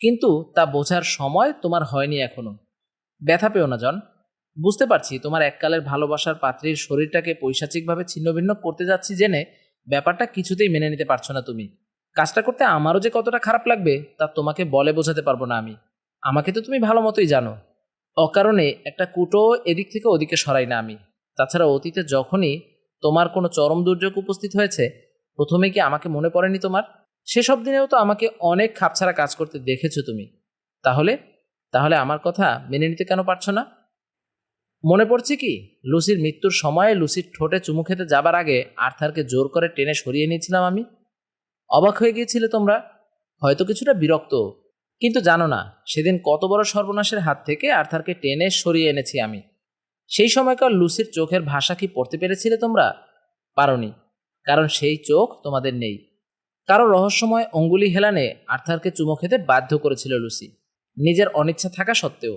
কিন্তু তা বোঝার সময় তোমার হয়নি এখনো। ব্যথা পেও না জন। বুঝতে পারছি তোমার এককালের ভালোবাসার পাত্রীর শরীরটাকে পৈশাচিকভাবে ছিন্নভিন্ন করতে যাচ্ছি জেনে ব্যাপারটা কিছুতেই মেনে নিতে পারছো না তুমি। কাজটা করতে আমারও যে কতটা খারাপ লাগবে তা তোমাকে বলে বোঝাতে পারবো না আমি। আমাকে তো তুমি ভালো মতোই জানো। অকারণে একটা কুটো এদিক থেকে ওদিকে সরাই না আমি। তাছাড়া অতীতে যখনই তোমার কোনো চরম দুর্যোগ উপস্থিত হয়েছে, প্রথমে কি আমাকে মনে পড়েনি তোমার? সেসব দিনেও তো আমাকে অনেক খাপছাড়া কাজ করতে দেখেছো তুমি। তাহলে তাহলে আমার কথা মেনে নিতে কেন পারছো না? মনে পড়ছে কি, লুসির মৃত্যুর সময়ে লুসির ঠোঁটে চুমু খেতে যাবার আগে আর্থারকে জোর করে টেনে সরিয়ে নিয়েছিলাম আমি। অবাক হয়ে গিয়েছিলে তোমরা, হয়তো কিছুটা বিরক্ত, কিন্তু জানো না সেদিন কত বড় সর্বনাশের হাত থেকে আর্থারকে টেনে সরিয়ে এনেছি আমি। সেই সময়কার লুসির চোখের ভাষা কি পড়তে পেরেছিলে তোমরা? পারোনি, কারণ সেই চোখ তোমাদের নেই। কারো রহস্যময় অঙ্গুলি হেলানে আর্থারকে চুমো খেতে বাধ্য করেছিল লুসি, নিজের অনিচ্ছা থাকা সত্ত্বেও।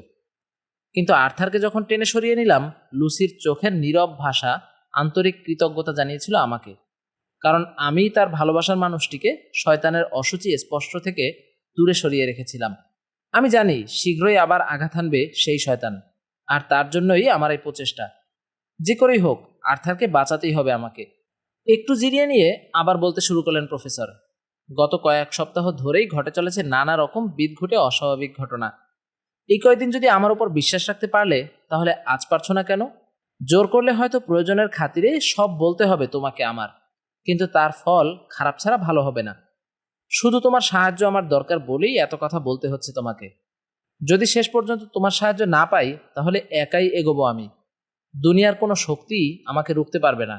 কিন্তু আর্থারকে যখন টেনে সরিয়ে নিলাম, লুসির চোখের নীরব ভাষা আন্তরিক কৃতজ্ঞতা জানিয়েছিল আমাকে, কারণ আমি তার ভালোবাসার মানুষটিকে শয়তানের অসুচি স্পর্শ থেকে দূরে সরিয়ে রেখেছিলাম। আমি জানি শীঘ্রই আবার আঘাত হানবে সেই শয়তান, আর তার জন্যই আমার এই প্রচেষ্টা। যে করেই হোক আর্থারকে বাঁচাতেই হবে আমাকে। একটু জিরিয়ে নিয়ে আবার বলতে শুরু করলেন প্রফেসর। গত কয়েক সপ্তাহ ধরেই ঘটে চলেছে নানা রকম বিদঘুটে অস্বাভাবিক ঘটনা। এই কয়েকদিন যদি আমার উপর বিশ্বাস রাখতে পারলে, তাহলে আজ পারছো না কেন? জোর করলে হয়তো প্রয়োজনের খাতিরে সব বলতে হবে তোমাকে আমার, কিন্তু তার ফল খারাপ ছাড়া ভালো হবে না। শুধু তোমার সাহায্য আমার দরকার বলেই এত কথা বলতে হচ্ছে তোমাকে। যদি শেষ পর্যন্ত তোমার সাহায্য না পাই, তাহলে একাই এগোবো আমি। দুনিয়ার কোনো শক্তি আমাকে রুখতে পারবে না।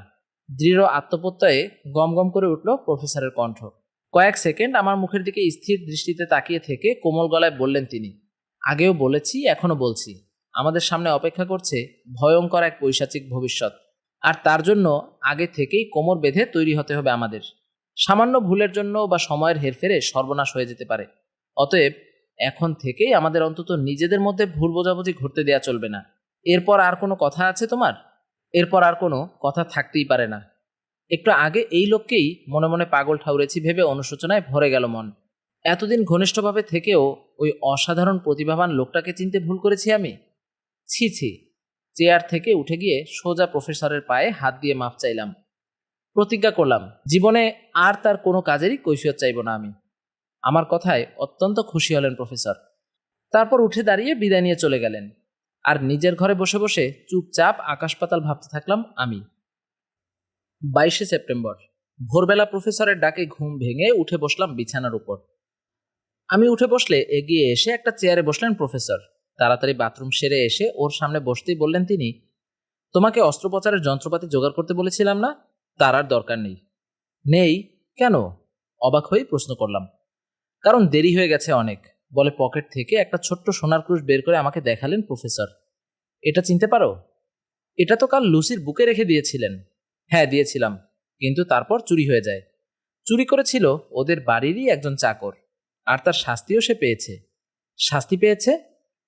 দৃঢ় আত্মপ্রত্যয়ে গম গম করে উঠল প্রফেসরের কণ্ঠ। কয়েক সেকেন্ড আমার মুখের দিকে স্থির দৃষ্টিতে তাকিয়ে থেকে কোমল গলায় বললেন তিনি, আগেও বলেছি, এখনো বলছি, আমাদের সামনে অপেক্ষা করছে ভয়ঙ্কর এক পৈশাচিক ভবিষ্যৎ। আর তার জন্য আগে থেকেই কোমর বেঁধে তৈরি হতে হবে আমাদের। সামান্য ভুলের জন্য বা সময়ের হেরফেরে সর্বনাশ হয়ে যেতে পারে। অতএব এখন থেকেই আমাদের অন্তত নিজেদের মধ্যে ভুল বোঝাবুঝি ঘটতে দেয়া চলবে না। এরপর আর কোনো কথা আছে তোমার? এরপর আর কোনো কথা থাকতেই পারে না। একটু আগে এই লোককেই মনে মনে পাগল ঠাউরেছি ভেবে অনুশোচনায় ভরে গেল মন। এতদিন ঘনিষ্ঠভাবে থেকেও ওই অসাধারণ প্রতিভাবান লোকটাকে চিনতে ভুল করেছি আমি। ছি ছি। চেয়ার থেকে উঠে গিয়ে সোজা প্রফেসরের পায়ে হাত দিয়ে মাপ চাইলাম। প্রতিজ্ঞা করলাম জীবনে আর তার কোনো কাজেরই কৈফিয়ত চাইব না আমি। আমার কথায় অত্যন্ত খুশি হলেন প্রফেসর। তারপর উঠে দাঁড়িয়ে বিদায় নিয়ে চলে গেলেন। আর নিজের ঘরে বসে বসে চুপচাপ আকাশ পাতাল ভাবতে থাকলাম আমি। 22শে সেপ্টেম্বর। ভোরবেলা প্রফেসরের ডাকে ঘুম ভেঙে উঠে বসলাম বিছানার উপর। আমি উঠে বসলে এগিয়ে এসে একটা চেয়ারে বসলেন প্রফেসর। তাড়াতাড়ি বাথরুম সেরে এসে ওর সামনে বসতেই বললেন তিনি, তোমাকে অস্ত্রোপচারের যন্ত্রপাতি জোগাড় করতে বলেছিলাম না? তার আর দরকার নেই। নেই? কেন? অবাক হয়েই প্রশ্ন করলাম। কারণ দেরি হয়ে গেছে অনেক, বলে পকেট থেকে একটা ছোট্ট সোনার ক্রুশ বের করে আমাকে দেখালেন প্রফেসর। এটা চিনতে পারো? এটা তো কাল লুসির বুকে রেখে দিয়েছিলেন। হ্যাঁ দিয়েছিলাম, কিন্তু তারপর চুরি হয়ে যায়। চুরি করেছিল ওদের বাড়িরই একজন চাকর, আর তার শাস্তিও সে পেয়েছে। শাস্তি পেয়েছে?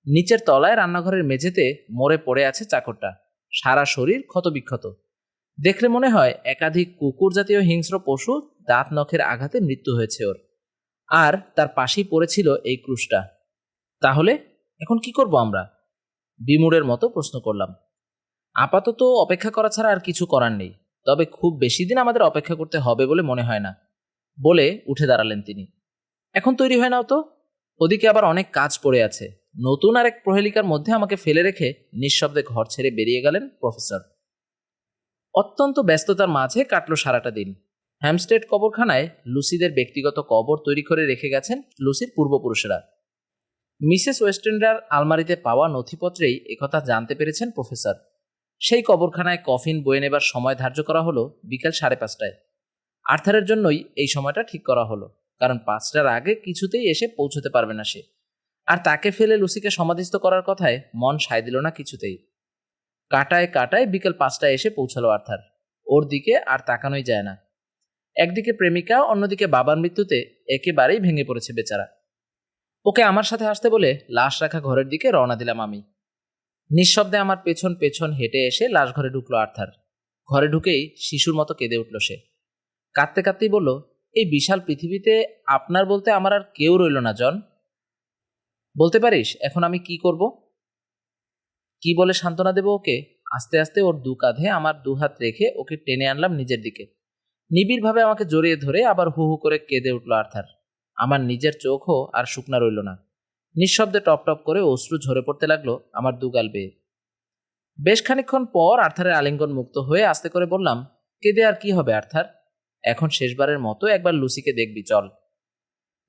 নিচের তলায় রান্নাঘরের মেঝেতে মরে পড়ে আছে চাকরটা, সারা শরীর ক্ষতবিক্ষত। দেখলে মনে হয় একাধিক কুকুর জাতীয় হিংস্র পশু দাঁত নখের আঘাতে মৃত্যু হয়েছে ওর। আর তার পাশেই পড়েছিল এই ক্রুশটা। তাহলে এখন কি করব আমরা? বিমূঢ়ের মতো প্রশ্ন করলাম। আপাতত অপেক্ষা করা ছাড়া আর কিছু করার নেই, তবে খুব বেশি দিন আমাদের অপেক্ষা করতে হবে বলে মনে হয় না, বলে উঠে দাঁড়ালেন তিনি। এখন তৈরি হয় নাও তো, ওদিকে আবার অনেক কাজ পড়ে আছে। নতুন আর এক প্রহেলিকার মধ্যে আমাকে ফেলে রেখে নিঃশব্দে ঘর ছেড়ে বেরিয়ে গেলেন প্রফেসর। অত্যন্ত ব্যস্ততার মাঝে কাটল সারাটা দিন। হ্যামস্টেড কবরখানায় লুসিদের ব্যক্তিগত কবর তৈরি করে রেখে গেছেন লুসির পূর্বপুরুষেরা। মিসেস ওয়েস্টেন্ডার আলমারিতে পাওয়া নথিপত্রেই একথা জানতে পেরেছেন প্রফেসর। সেই কবরখানায় কফিন বয়ে নেবার সময় ধার্য করা হলো বিকেল 5:30টায়। আর্থারের জন্যই এই সময়টা ঠিক করা হলো, কারণ 5টার আগে কিছুতেই এসে পৌঁছতে পারবে না সে। আর তাকে ফেলে লুসিকে সমাধিস্থ করার কথায় মন সায় দিল না কিছুতেই। কাটায় কাটায় বিকেল 5টায় এসে পৌঁছালো আর্থার। ওর দিকে আর তাকানোই যায় না। একদিকে প্রেমিকা, অন্যদিকে বাবার মৃত্যুতে একেবারেই ভেঙে পড়েছে বেচারা। ওকে আমার সাথে আসতে বলে লাশ রাখা ঘরের দিকে রওনা দিলাম আমি। নিঃশব্দে আমার পেছন পেছন হেঁটে এসে লাশ ঘরে ঢুকলো আর্থার। ঘরে ঢুকেই শিশুর মতো কেঁদে উঠল সে। কাঁদতে কাঁদতেই বলল, এই বিশাল পৃথিবীতে আপনার বলতে আমার আর কেউ রইল না জন। বলতে পারিস এখন আমি কি করব? কি বলে সান্ত্বনা দেব ওকে? আস্তে আস্তে ওর দু কাঁধে আমার দুহাত রেখে ওকে টেনে আনলাম নিজের দিকে। নিবিড়ভাবে আমাকে জড়িয়ে ধরে আবার হু হু করে কেঁদে উঠল আর্থার। আমার নিজের চোখও আর শুকনা রইল না। নিঃশব্দে টপ টপ করে অশ্রু ঝরে পড়তে লাগলো আমার দুগাল বেয়ে। বেশ খানিকক্ষণ পর আর্থারের আলিঙ্গন মুক্ত হয়ে আস্তে করে বললাম, কেঁদে আর কি হবে আর্থার? এখন শেষবারের মতো একবার লুসিকে দেখবি, চল।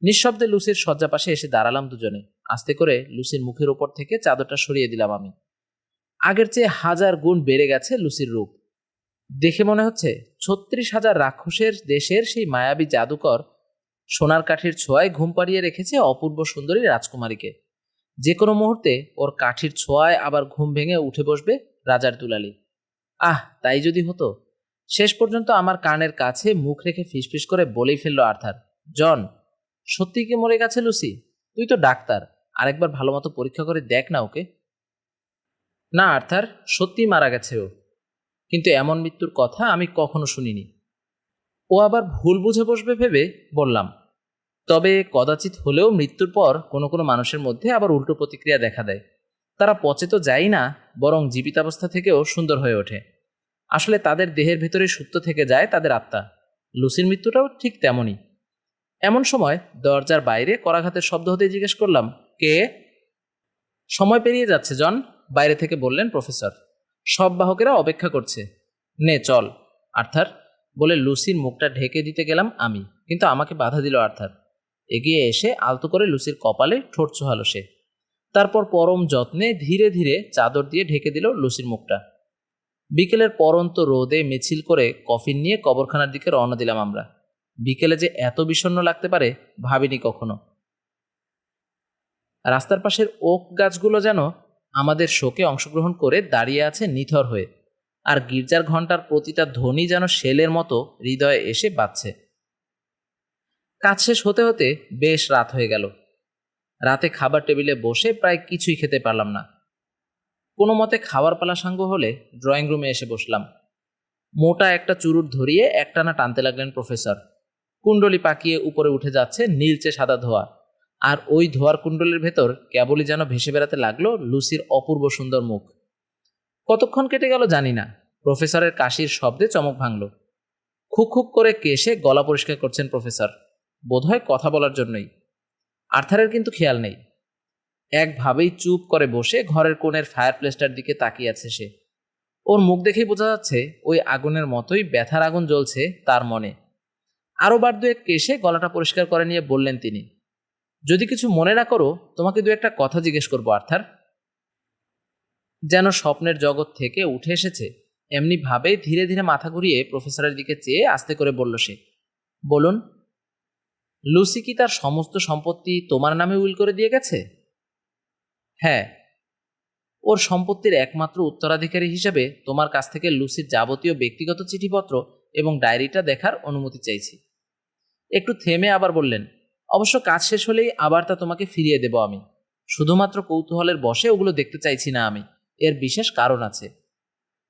নিঃশব্দে লুসির শয্যা পাশে এসে দাঁড়ালাম দুজনে। আস্তে করে লুসির মুখের উপর থেকে চাদরটা সরিয়ে দিলাম আমি। আগের চেয়ে 1000 গুণ বেড়ে গেছে লুসির রূপ। দেখে মনে হচ্ছে 36,000 রাক্ষসের দেশের সেই মায়াবী জাদুকর সোনার কাঠির ছোঁয়ায় ঘুম পাড়িয়ে রেখেছে অপূর্ব সুন্দরী রাজকুমারীকে। যে কোনো মুহূর্তে ওর কাঠির ছোঁয়ায় আবার ঘুম ভেঙে উঠে বসবে রাজার দুলালি। আহ, তাই যদি হতো। শেষ পর্যন্ত আমার কানের কাছে মুখ রেখে ফিসফিস করে বলেই ফেলল আর্থার, জন, সত্যিই কি মরে গেছে লুসি? তুই তো ডাক্তার, আরেকবার ভালো মতো পরীক্ষা করে দেখ না ওকে। না আর্থার, সত্যিই মারা গেছে ও, কিন্তু এমন মৃত্যুর কথা আমি কখনো শুনিনি। ও আবার ভুল বুঝে বসবে ভেবে বললাম, তবে কদাচিৎ হলেও মৃত্যুর পর কোনো কোনো মানুষের মধ্যে আবার উল্টো প্রতিক্রিয়া দেখা দেয়। তারা পচে তো যায় না, বরং জীবিতাবস্থা থেকেও সুন্দর হয়ে ওঠে। আসলে তাদের দেহের ভেতরে সুপ্ত থেকে যায় তাদের আত্মা। লুসির মৃত্যুটাও ঠিক তেমনই। এমন সময় দরজার বাইরে করাঘাতের শব্দ হতে জিজ্ঞেস করলাম, কে? সময় পেরিয়ে যাচ্ছে জন, বাইরে থেকে বললেন প্রফেসর। সব বাহকেরা অপেক্ষা করছে। নে চল আর্থার, বলে লুসির মুখটা ঢেকে দিতে গেলাম আমি, কিন্তু আমাকে বাধা দিল আর্থার। এগিয়ে এসে আলতো করে লুসির কপালে ঠোঁট ছোঁয়ালো সে। তারপর পরম যত্নে ধীরে ধীরে চাদর দিয়ে ঢেকে দিল লুসির মুখটা। বিকেলের পরন্ত রোদে মিছিল করে কফিন নিয়ে কবরখানার দিকে রওনা দিলাম আমরা। বিকেলে যে এত বিষণ্ণ লাগতে পারে ভাবিনি কখনো। রাস্তার পাশের ওক গাছগুলো যেন আমাদের শোকে অংশগ্রহণ করে দাঁড়িয়ে আছে নিথর হয়ে, আর গির্জার ঘণ্টার প্রতিটা ধ্বনি যেন শেলের মতো হৃদয়ে এসে বাজছে। কাজ শেষ হতে হতে বেশ রাত হয়ে গেল। রাতে খাবার টেবিলে বসে প্রায় কিছুই খেতে পারলাম না। কোনো মতে খাবার পালা সাঙ্গ হলে ড্রয়িং রুমে এসে বসলাম। মোটা একটা চুরুট ধরিয়ে একটানা টানতে লাগলেন প্রফেসর। কুণ্ডলি পাকিয়ে উপরে উঠে যাচ্ছে নীলচে সাদা ধোঁয়া, আর ওই ধোয়ার কুণ্ডলের ভেতর কেবলই যেন ভেসে বেড়াতে লাগলো লুসির অপূর্ব সুন্দর মুখ। কতক্ষণ কেটে গেল জানি না। প্রফেসরের কাশির শব্দে চমক ভাঙল। খুক খুক করে কেশে গলা পরিষ্কার করছেন প্রফেসর, বোধহয় কথা বলার জন্যই। আর্থারের কিন্তু খেয়াল নেই। একভাবেই চুপ করে বসে ঘরের কোণের ফায়ার প্লেসটার দিকে তাকিয়ে আছে সে। ওর মুখ দেখেই বোঝা যাচ্ছে ওই আগুনের মতোই ব্যথার আগুন জ্বলছে তার মনে। আরও বার দুয়েক কেশে গলাটা পরিষ্কার করে নিয়ে বললেন তিনি, যদি কিছু মনে না করো, তোমাকে দু একটা কথা জিজ্ঞেস করবো আর্থার। যেন স্বপ্নের জগৎ থেকে উঠে এসেছে এমনি ভাবে ধীরে ধীরে মাথা ঘুরিয়ে প্রফেসরের দিকে চেয়ে আস্তে করে বলল সে, বলুন। লুসি কি তার সমস্ত সম্পত্তি তোমার নামে উইল করে দিয়ে গেছে? হ্যাঁ। ওর সম্পত্তির একমাত্র উত্তরাধিকারী হিসেবে তোমার কাছ থেকে লুসির যাবতীয় ব্যক্তিগত চিঠিপত্র এবং ডায়েরিটা দেখার অনুমতি চাইছি। একটু থেমে আবার বললেন, অবশ্য কাজ শেষ হলেই আবার তা তোমাকে ফিরিয়ে দেব আমি। শুধুমাত্র কৌতূহলের বশে ওগুলো দেখতে চাইছি না আমি, এর বিশেষ কারণ আছে।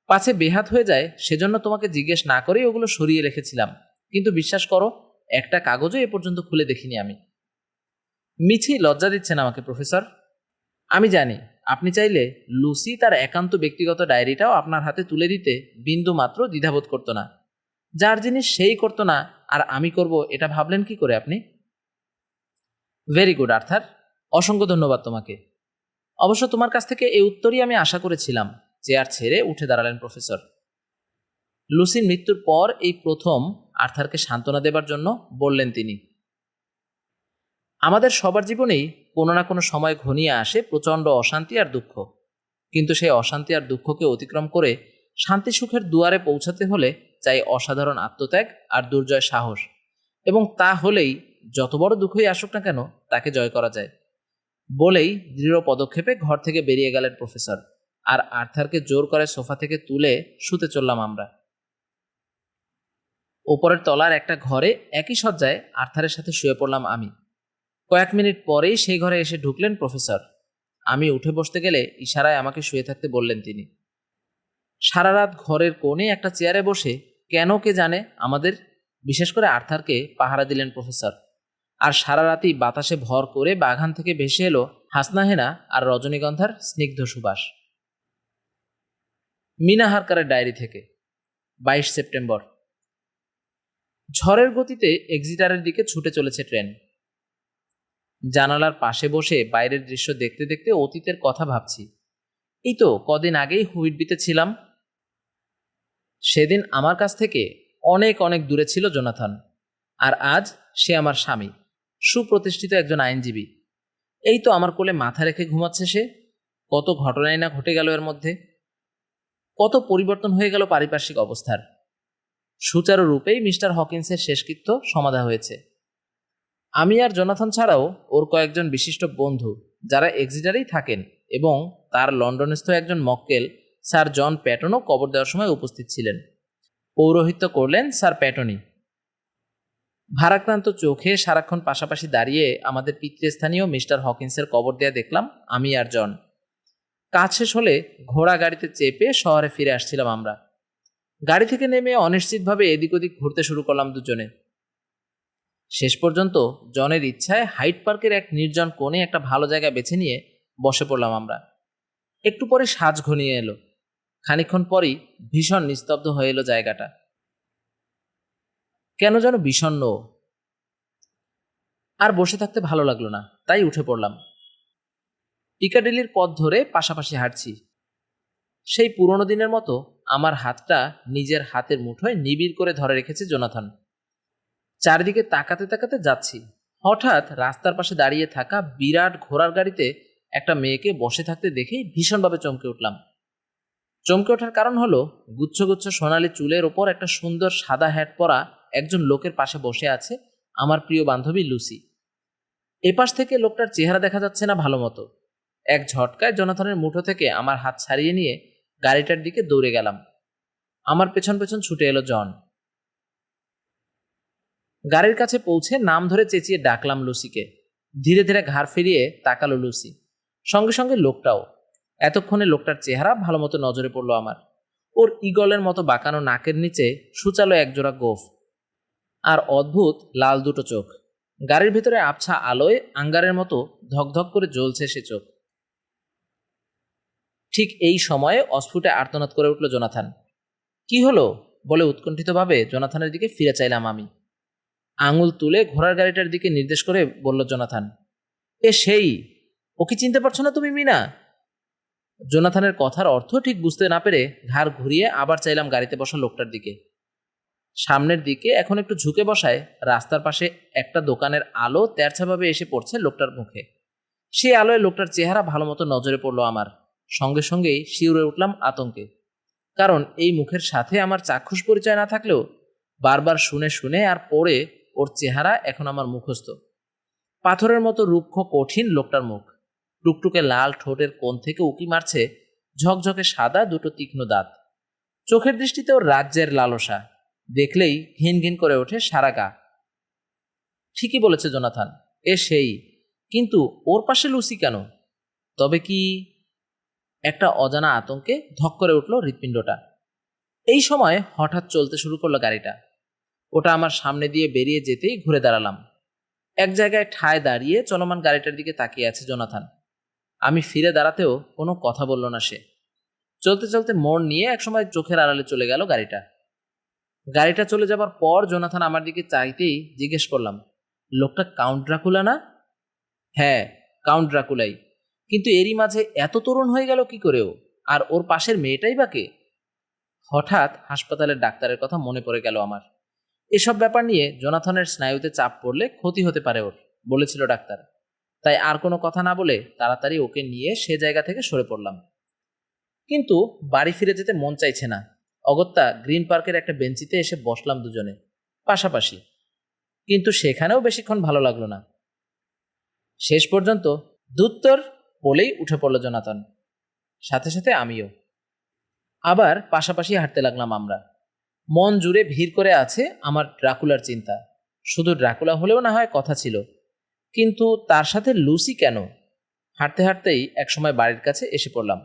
পাছে বেহাত হয়ে যায় সেজন্য তোমাকে জিজ্ঞেস না করেই ওগুলো সরিয়ে রেখেছিলাম, কিন্তু বিশ্বাস করো, একটা কাগজও এ পর্যন্ত খুলে দেখিনি আমি। মিছেই লজ্জা দিচ্ছেন আমাকে প্রফেসর। আমি জানি আপনি চাইলে লুসি তার একান্ত ব্যক্তিগত ডায়েরিটাও আপনার হাতে তুলে দিতে বিন্দু মাত্র দ্বিধাবোধ করতো না। যার জিনিস সেই করতো না, আর আমি করব এটা ভাবলেন কি করে আপনি? ভেরি গুড আর্থার, অসংখ্য ধন্যবাদ তোমাকে। অবশ্য তোমার কাছ থেকে এই উত্তরই আমি আশা করেছিলাম। চেয়ার ছেড়ে উঠে দাঁড়ালেন প্রফেসর। লুসির মৃত্যুর পর এই প্রথম আর্থারকে সান্ত্বনা দেবার জন্য বললেন তিনি, আমাদের সবার জীবনেই কোনো না কোনো সময় ঘনিয়ে আসে প্রচণ্ড অশান্তি আর দুঃখ, কিন্তু সেই অশান্তি আর দুঃখকে অতিক্রম করে শান্তি সুখের দুয়ারে পৌঁছাতে হলে চাই অসাধারণ আত্মত্যাগ আর দুর্জয় সাহস, এবং তা হলেই যত বড় দুঃখই আসুক না কেন তাকে জয় করা যায়। বলেই দৃঢ় পদক্ষেপে ঘর থেকে বেরিয়ে গেলেন প্রফেসর, আর আর্থারকে জোর করে সোফা থেকে তুলে শুতে চললাম আমরা। ওপরের তলার একটা ঘরে একই শয্যায় আর্থারের সাথে শুয়ে পড়লাম আমি। কয়েক মিনিট পরেই সেই ঘরে এসে ঢুকলেন প্রফেসর। আমি উঠে বসতে গেলে ইশারায় আমাকে শুয়ে থাকতে বললেন তিনি। সারা রাত ঘরের কোণে একটা চেয়ারে বসে কেন কে জানে আমাদের, বিশেষ করে আর্থারকে পাহারা দিলেন প্রফেসর। আর সারা রাতেই বাতাসে ভর করে বাগান থেকে ভেসে এলো হাসনাহেনা আর রজনীগন্ধার স্নিগ্ধ সুবাস। মিনা হারকারের ডায়েরি থেকে 22 সেপ্টেম্বর। ঝড়ের গতিতে এক্সিটারের দিকে ছুটে চলেছে ট্রেন। জানালার পাশে বসে বাইরের দৃশ্য দেখতে দেখতে অতীতের কথা ভাবছি। এই তো কদিন আগেই হুইটবিতে ছিলাম। সেদিন আমার কাছ থেকে অনেক অনেক দূরে ছিল জোনাথন, আর আজ সে আমার স্বামী, সুপ্রতিষ্ঠিত একজন আইনজীবী। এই তো আমার কোলে মাথা রেখে ঘুমাচ্ছে সে। কত ঘটনাই না ঘটে গেল এর মধ্যে, কত পরিবর্তন হয়ে গেল পারিপার্শ্বিক অবস্থার। সুচারুরূপেই মিস্টার হকিন্সের শেষকৃত্য সমাধা হয়েছে। আমি আর জোনাথন ছাড়াও ওর কয়েকজন বিশিষ্ট বন্ধু, যারা এক্সিটারেই থাকেন, এবং তার লন্ডনস্থ একজন মক্কেল স্যার জন প্যাটনও কবর দেওয়ার সময় উপস্থিত ছিলেন। পৌরোহিত্য করলেন স্যার প্যাটনি। ভারাক্রান্ত চোখে সারাক্ষণ পাশাপাশি দাঁড়িয়ে আমাদের পিতৃস্থানীয় মিস্টার হকিন্সের কবর দেয়া দেখলাম আমি আর জন। কাজ শেষ হলে ঘোড়া গাড়িতে চেপে শহরে ফিরে আসছিলাম আমরা। গাড়ি থেকে নেমে অনিশ্চিতভাবে এদিক ওদিক ঘুরতে শুরু করলাম দুজনে। শেষ পর্যন্ত জনের ইচ্ছায় হাইড পার্কের এক নির্জন কোণে একটা ভালো জায়গা বেছে নিয়ে বসে পড়লাম আমরা। একটু পরে সাঁঝ ঘনিয়ে এলো। খানিকক্ষণ পরই ভীষণ নিস্তব্ধ হয়ে এলো জায়গাটা। কেন যেন বিষণ্ণ। আর বসে থাকতে ভালো লাগলো না, তাই উঠে পড়লাম। পিকাডিলির পথ ধরে পাশাপাশি হাঁটছি। সেই পুরনো দিনের মতো আমার হাতটা নিজের হাতের মুঠোয় নিবিড় করে ধরে রেখেছে জোনাথন। চারিদিকে তাকাতে তাকাতে যাচ্ছি। হঠাৎ রাস্তার পাশে দাঁড়িয়ে থাকা বিরাট ঘোড়ার গাড়িতে একটা মেয়েকে বসে থাকতে দেখেই ভীষণভাবে চমকে উঠলাম। চমকে ওঠার কারণ হলো, গুচ্ছ গুচ্ছ সোনালি চুলের ওপর একটা সুন্দর সাদা হ্যাট পরা একজন লোকের পাশে বসে আছে আমার প্রিয় বান্ধবী লুসি। এপাশ থেকে লোকটার চেহারা দেখা যাচ্ছে না ভালো মতো। এক ঝটকায় জোনাথনের মুঠো থেকে আমার হাত ছাড়িয়ে নিয়ে গাড়িটার দিকে দৌড়ে গেলাম। আমার পেছন পেছন ছুটে এলো জন। গাড়ির কাছে পৌঁছে নাম ধরে চেঁচিয়ে ডাকলাম লুসিকে। ধীরে ধীরে ঘাড় ফিরিয়ে তাকালো লুসি, সঙ্গে সঙ্গে লোকটাও। এতক্ষণে লোকটার চেহারা ভালো মতো নজরে পড়লো আমার। ওর ঈগলের মতো বাঁকানো নাকের নিচে সূচালো একজোড়া গোঁফ, আর অদ্ভুত লাল দুটো চোখ। গাড়ির ভেতরে আবছা আলোয় আঙ্গারের মতো ধকধক করে জ্বলছে সে চোখ। ঠিক এই সময়ে অস্ফুটে আর্তনাদ করে উঠল জোনাথন। কি হলো বলে উৎকণ্ঠিতভাবে জোনাথনের দিকে ফিরে চাইলাম আমি। আঙুল তুলে ঘোড়ার গাড়িটার দিকে নির্দেশ করে বলল জোনাথন, এ সেই। ওকে চিনতে পারছো না তুমি, মিনা? জোনাথনের কথার অর্থ ঠিক বুঝতে না পেরে ঘাড় ঘুরিয়ে আবার চাইলাম গাড়িতে বসা লোকটার দিকে। সামনের দিকে এখন একটু ঝুঁকে বসায় রাস্তার পাশে একটা দোকানের আলো তেরছাভাবে এসে পড়ছে লোকটার মুখে। সেই আলোয় লোকটার চেহারা ভালো মতো নজরে পড়লো আমার। সঙ্গে সঙ্গেই শিউরে উঠলাম আতঙ্কে, কারণ এই মুখের সাথে আমার চাক্ষুষ পরিচয় না থাকলেও বারবার শুনে শুনে আর পড়ে ওর চেহারা এখন আমার মুখস্থ। পাথরের মতো রুক্ষ কঠিন লোকটার মুখ, টুকটুকে লাল ঠোঁটের কোণ থেকে উকি মারছে ঝকঝকে সাদা দুটো তীক্ষ্ণ দাঁত। চোখের দৃষ্টিতে ওর রাজ্যের লালসা, দেখলেই ঘিন ঘিন করে ওঠে সারা গা। ঠিকই বলেছে জোনাথন, এ সেই। কিন্তু ওর পাশে লুসি কেন? তবে কি? একটা অজানা আতঙ্কে ধক করে উঠল হৃৎপিণ্ডটা। এই সময় হঠাৎ চলতে শুরু করলো গাড়িটা। ওটা আমার সামনে দিয়ে বেরিয়ে যেতেই ঘুরে দাঁড়ালাম। এক জায়গায় ঠায় দাঁড়িয়ে চলমান গাড়িটার দিকে তাকিয়ে আছে জোনাথন। আমি ফিরে দাঁড়াতেও কোনো কথা বলল না সে। চলতে চলতে মোড় নিয়ে একসময় চোখের আড়ালে চলে গেল গাড়িটা। গাড়িটা চলে যাবার পর জোনাথন আমার দিকে চাইতেই জিজ্ঞেস করলাম, লোকটা কাউন্ট ড্রাকুলা না? হ্যাঁ, কাউন্ট ড্রাকুলাই। কিন্তু এরই মাঝে এত তরুণ হয়ে গেল কি করেও? আর ওর পাশের মেয়েটাই বা কে? হঠাৎ হাসপাতালের ডাক্তারের কথা মনে পড়ে গেল আমার। এসব ব্যাপার নিয়ে জোনাথনের স্নায়ুতে চাপ পড়লে ক্ষতি হতে পারে ওর, বলেছিল ডাক্তার। তাই আর কোনো কথা না বলে তাড়াতাড়ি ওকে নিয়ে সে জায়গা থেকে সরে পড়লাম। কিন্তু বাড়ি ফিরে যেতে মন চাইছে না। অগত্যা গ্রিন পার্কের একটা বেঞ্চিতে এসে বসলাম দুজনে পাশাপাশি। কিন্তু সেখানেও বেশিক্ষণ ভালো লাগলো না। শেষ পর্যন্ত ধুত্তর বলেই উঠে পড়ল জোনাথন, সাথে সাথে আমিও। আবার পাশাপাশি হাঁটতে লাগলাম আমরা। মন জুড়ে ভিড় করে আছে আমার ড্রাকুলার চিন্তা। শুধু ড্রাকুলা হলেও না হয় কথা ছিল, কিন্তু তার সাথে লুসি কেন? হাঁটতে হাঁটতেই একসময় বাড়ির কাছে এসে পড়লাম।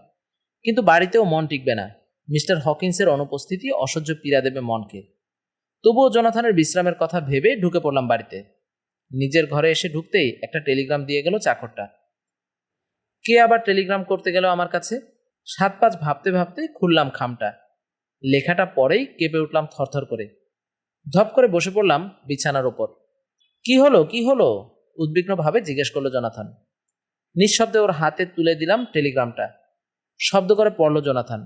কিন্তু বাড়িতেও মন টিকবে না। মিস্টার হকিন্সের অনুপস্থিতি অসহ্য পীড়া দেবে মনকে। তবুও জোনাথনের বিশ্রামের কথা ভেবে ঢুকে পড়লাম বাড়িতে। নিজের ঘরে এসে ঢুকতেই একটা টেলিগ্রাম দিয়ে গেল চাকরটা। কে আবার টেলিগ্রাম করতে গেল আমার কাছে? 7-5 ভাবতে ভাবতে খুললাম খামটা। লেখাটা পরেই কেঁপে উঠলাম থরথর করে। ধপ করে বসে পড়লাম বিছানার ওপর। কি হলো, কি হলো? উদ্বিগ্নভাবে জিজ্ঞেস করলো জোনাথন। নিঃশব্দে ওর হাতে তুলে দিলাম টেলিগ্রামটা। শব্দ করে পড়ল জোনাথন।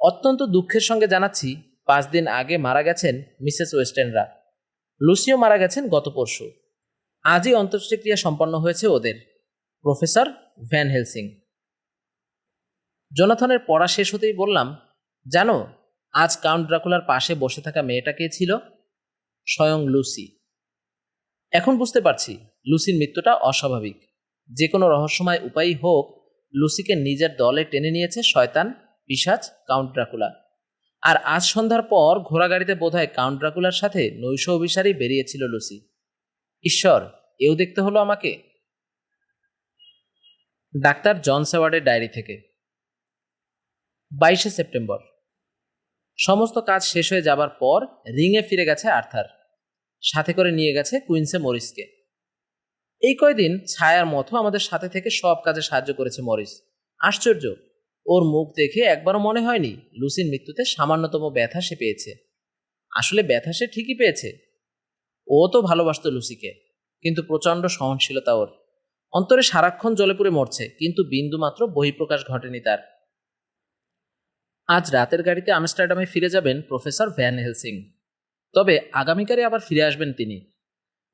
অত্যন্ত দুঃখের সঙ্গে জানাচ্ছি, 5 দিন আগে মারা গেছেন মিসেস ওয়েস্টেনরা। লুসিও মারা গেছেন গত পরশু। আজই অন্ত্যেষ্টিক্রিয়া সম্পন্ন হয়েছে ওদের। Professor van হেলসিং। জোনাথনের পড়া শেষ হতেই বললাম, জানো আজ কাউন্ট ড্রাকুলার পাশে বসে থাকা মেয়েটা কে ছিল? স্বয়ং লুসি। এখন বুঝতে পারছি লুসির মৃত্যুটা অস্বাভাবিক। যে কোনো রহস্যময় উপায়ই হোক, লুসিকে নিজের দলে টেনে নিয়েছে শয়তান পিশাচ কাউন্ট ড্রাকুলা। আর আজ সন্ধ্যার পর ঘোড়াগাড়িতে বোধহয় কাউন্ট ড্রাকুলার সাথে নৈশ অভিসারী বেরিয়েছিল লুসি। ঈশ্বর, এও দেখতে হলো আমাকে। ডাক্তার জন সেওয়ার্ডের ডায়েরি থেকে। 22শে সেপ্টেম্বর। সমস্ত কাজ শেষ হয়ে যাবার পর রিংয়ে ফিরে গেছে আর্থার। সাথে করে নিয়ে গেছে কুইন্সে মরিসকে। এই কয়দিন ছায়ার মতো আমাদের সাথে থেকে সব কাজে সাহায্য করেছে মরিস। আশ্চর্য, ওর মুখ দেখে একবারও মনে হয়নি লুসির মৃত্যুতে সামান্যতম ব্যথা সে পেয়েছে। আসলে ব্যথা সে ঠিকই পেয়েছে। ও তো ভালোবাসতো লুসিকে, কিন্তু প্রচণ্ড সহনশীলতা ওর। অন্তরে সারাক্ষণ জ্বলে পুড়ে মরছে, কিন্তু বিন্দুমাত্র বহিঃপ্রকাশ ঘটেনি তার। আজ রাতের গাড়িতে আমস্টারডামে ফিরে যাবেন প্রফেসর ভ্যান হেলসিং। তবে আগামীকালে আবার ফিরে আসবেন তিনি।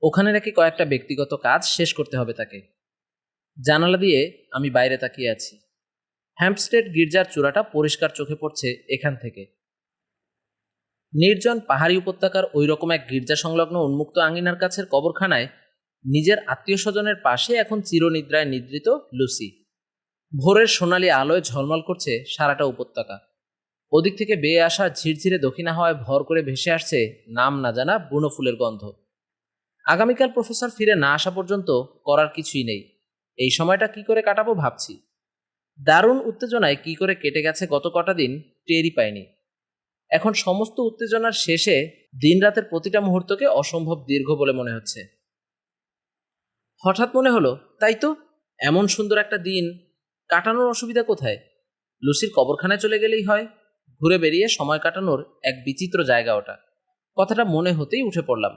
ওখানে নাকি কয়েকটা ব্যক্তিগত কাজ শেষ করতে হবে তাকে। জানালা দিয়ে আমি বাইরে তাকিয়ে আছি। হ্যাম্পস্টেড গির্জার চূড়াটা পরিষ্কার চোখে পড়ছে এখান থেকে। নির্জন পাহাড়ি উপত্যকার ওই রকম এক গির্জা সংলগ্ন উন্মুক্ত আঙিনার কাছের কবরখানায় নিজের আত্মীয় স্বজনের পাশে এখন চিরনিদ্রায় নিদ্রিত লুসি। ভোরের সোনালি আলোয় ঝলমল করছে সারাটা উপত্যকা। ওদিক থেকে বেয়ে আসা ঝিরঝিরে দক্ষিণা হাওয়ায় ভর করে ভেসে আসছে নাম না জানা বুনো ফুলের গন্ধ। আগামীকাল প্রফেসর ফিরে না আসা পর্যন্ত করার কিছুই নেই। এই সময়টা কি করে কাটাবো ভাবছি। দারুণ উত্তেজনায় কি করে কেটে গেছে গত কটা দিন টেরই পাইনি। এখন সমস্ত উত্তেজনার শেষে দিনরাতের প্রতিটা মুহূর্তকে অসম্ভব দীর্ঘ বলে মনে হচ্ছে। হঠাৎ মনে হলো, তাই তো, এমন সুন্দর একটা দিন কাটানোর অসুবিধা কোথায়? লুসির কবরখানায় চলে গেলেই হয়। ঘুরে বেরিয়ে সময় কাটানোর এক বিচিত্র জায়গা ওটা। কথাটা মনে হতেই উঠে পড়লাম।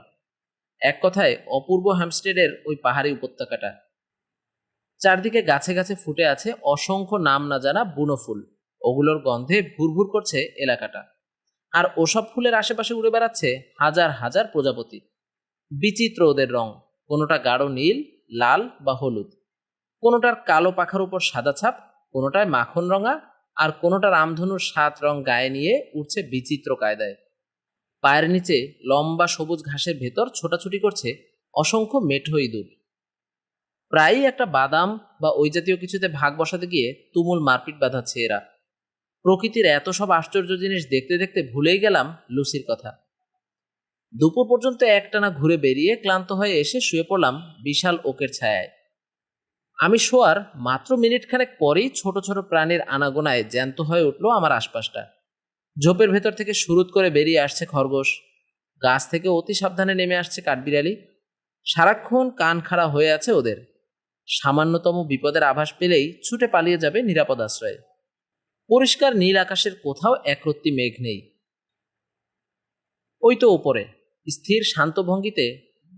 এক কথায় অপূর্ব হ্যাম্পস্টেডের ওই পাহাড়ি উপত্যকাটা। চারদিকে গাছে গাছে ফুটে আছে অসংখ্য নাম না জানা বুনো ফুল। ওগুলোর গন্ধে ভুরভুর করছে এলাকাটা। আর ওসব ফুলের আশেপাশে উড়ে বেড়াচ্ছে হাজার হাজার প্রজাপতি। বিচিত্র ওদের রং, কোনোটা গাঢ় নীল, লাল বা হলুদ, কোনোটার কালো পাখার উপর সাদা ছাপ, কোনোটায় মাখন রঙা, আর কোনোটার রামধনুর 7 রং গায়ে নিয়ে উঠছে বিচিত্র কায়দায়। পায়ের নিচে লম্বা সবুজ ঘাসের ভেতর ছোটাছুটি করছে অসংখ্য মেঠো ইঁদুর। প্রায়ই একটা বাদাম বা ওই জাতীয় কিছুতে ভাগ বসাতে গিয়ে তুমুল মারপিট বাঁধাচ্ছে এরা। প্রকৃতির এত সব আশ্চর্য জিনিস দেখতে দেখতে ভুলেই গেলাম লুসির কথা। দুপুর পর্যন্ত একটানা ঘুরে বেরিয়ে ক্লান্ত হয়ে এসে শুয়ে পড়লাম বিশাল ওকের ছায়ায়। আমি শোয়ার মাত্র মিনিটখানেক পরেই ছোট ছোট প্রাণীর আনাগোনায় জ্যান্ত হয়ে উঠল আমার আশপাশটা। ঝোপের ভেতর থেকে সুরুত করে বেরিয়ে আসছে খরগোশ। গাছ থেকে অতি সাবধানে নেমে আসছে কাঠবিড়ালি। সারাক্ষণ কান খাড়া হয়ে আছে ওদের। সামান্যতম বিপদের আভাস পেলেই ছুটে পালিয়ে যাবে নিরাপদ আশ্রয়ে। পরিষ্কার নীল আকাশের কোথাও একরত্তি মেঘ নেই। ওই তো ওপরে স্থির শান্ত ভঙ্গিতে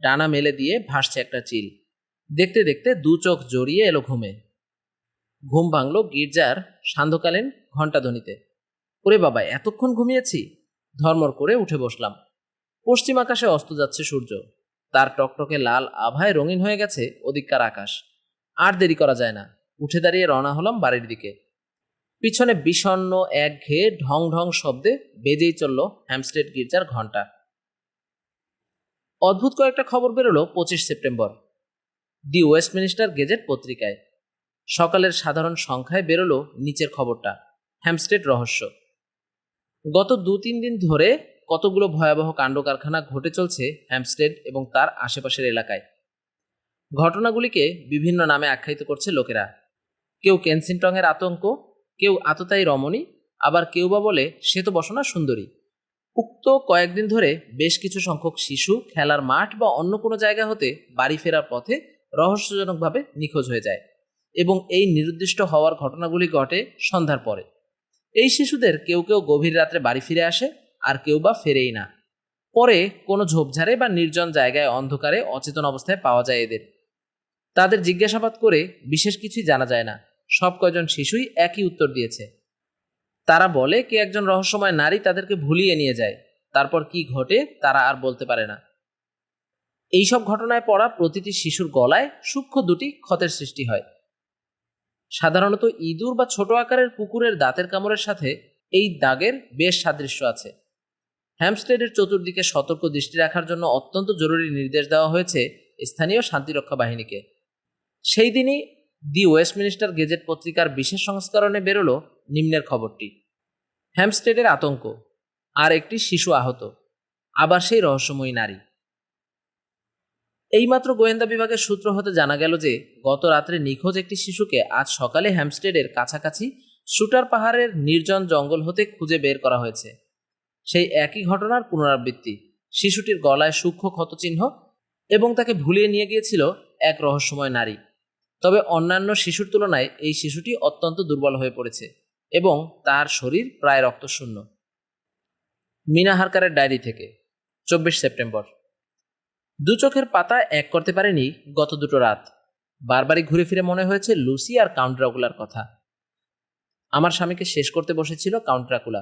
ডানা মেলে দিয়ে ভাসছে একটা চিল। দেখতে দেখতে দু চোখ জড়িয়ে এলো ঘুমে। ঘুম ভাঙল গির্জার সান্ধ্যকালীন ঘণ্টাধ্বনিতে। ওরে বাবা, এতক্ষণ ঘুমিয়েছি! ধর্মর করে উঠে বসলাম। পশ্চিম আকাশে অস্ত যাচ্ছে সূর্য। তার টকটকে লাল আভায় রঙিন হয়ে গেছে ওদিককার আকাশ। আর দেরি করা যায় না, উঠে দাঁড়িয়ে রওনা হলাম বাড়ির দিকে। পিছনে বিষণ্ণ একঘেয়ে ঢং ঢং শব্দে বেজেই চলল হ্যাম্পস্টেড গির্জার ঘণ্টা। অদ্ভুত কয়েকটা খবর বেরোলো 25 সেপ্টেম্বর দি ওয়েস্টমিনিস্টার গেজেট পত্রিকায়। সকালের সাধারণ সংখ্যায় বেরোলো নিচের খবরটা, হ্যাম্পস্টেড রহস্য। গত 2-3 দিন ধরে কতগুলো ভয়াবহ কাণ্ড কারখানা ঘটে চলছে হ্যাম্পস্টেড এবং তার আশেপাশের এলাকায়। ঘটনাগুলিকে বিভিন্ন নামে আখ্যায়িত করছে লোকেরা। কেউ কেনসিংটনের আতঙ্ক, কেউ আততায়ী রমণী, আবার কেউ বা বলে শ্বেতবসনা সুন্দরী। উক্ত কয়েকদিন ধরে বেশ কিছু সংখ্যক শিশু খেলার মাঠ বা অন্য কোনো জায়গা হতে বাড়ি ফেরার পথে রহস্যজনকভাবে নিখোঁজ হয়ে যায়, এবং এই নিরুদ্দিষ্ট হওয়ার ঘটনাগুলি ঘটে সন্ধ্যার পরে। এই শিশুদের কেউ কেউ গভীর রাত্রে বাড়ি ফিরে আসে, আর কেউ বা ফেরেই না। পরে কোনো ঝোপঝাড়ে বা নির্জন জায়গায় অন্ধকারে অচেতন অবস্থায় পাওয়া যায় এদের। তাদের জিজ্ঞাসাবাদ করে বিশেষ কিছুই জানা যায় না। সব কয়জন শিশুই একই উত্তর দিয়েছে, তারা বলে কে একজন রহস্যময় নারী তাদেরকে ভুলিয়ে নিয়ে যায়, তারপর কি ঘটে তারা আর বলতে পারে না। এইসব ঘটনায় পড়া প্রতিটি শিশুর গলায় সূক্ষ্ম দুটি ক্ষতের সৃষ্টি হয়। সাধারণত ইঁদুর বা ছোট আকারের কুকুরের দাঁতের কামড়ের সাথে এই দাগের বেশ সাদৃশ্য আছে। হ্যামস্টেডের চতুর্দিকে সতর্ক দৃষ্টি রাখার জন্য অত্যন্ত জরুরি নির্দেশ দেওয়া হয়েছে স্থানীয় শান্তিরক্ষা বাহিনীকে। সেই দিনই দি ওয়েস্টমিনিস্টার গেজেট পত্রিকার বিশেষ সংস্করণে বেরোলো নিম্নের খবরটি: হ্যামস্টেডের আতঙ্ক, আর একটি শিশু আহত, আবার সেই রহস্যময়ী নারী। এইমাত্র গোয়েন্দা বিভাগের সূত্র হতে জানা গেল যে গত রাত্রে নিখোঁজ একটি শিশুকে আজ সকালে হ্যামস্টেডের কাছাকাছি শুটার পাহাড়ের নির্জন জঙ্গল হতে খুঁজে বের করা হয়েছে। সেই একই ঘটনার পুনরাবৃত্তি। শিশুটির গলায় সূক্ষ্ম ক্ষতচিহ্ন এবং তাকে ভুলিয়ে নিয়ে গিয়েছিল এক রহস্যময় নারী। তবে অন্যান্য শিশুর তুলনায় এই শিশুটি অত্যন্ত দুর্বল হয়ে পড়েছে এবং তার শরীর প্রায় রক্তশূন্য। মিনা হারকারের ডায়েরি থেকে 24 সেপ্টেম্বর। দু চোখের পাতা এক করতে পারেনি গত দুটো রাত। বারবারই ঘুরে ফিরে মনে হয়েছে লুসি আর কাউন্ট ড্রাকুলার কথা। আমার স্বামীকে শেষ করতে বসেছিল কাউন্ট ড্রাকুলা।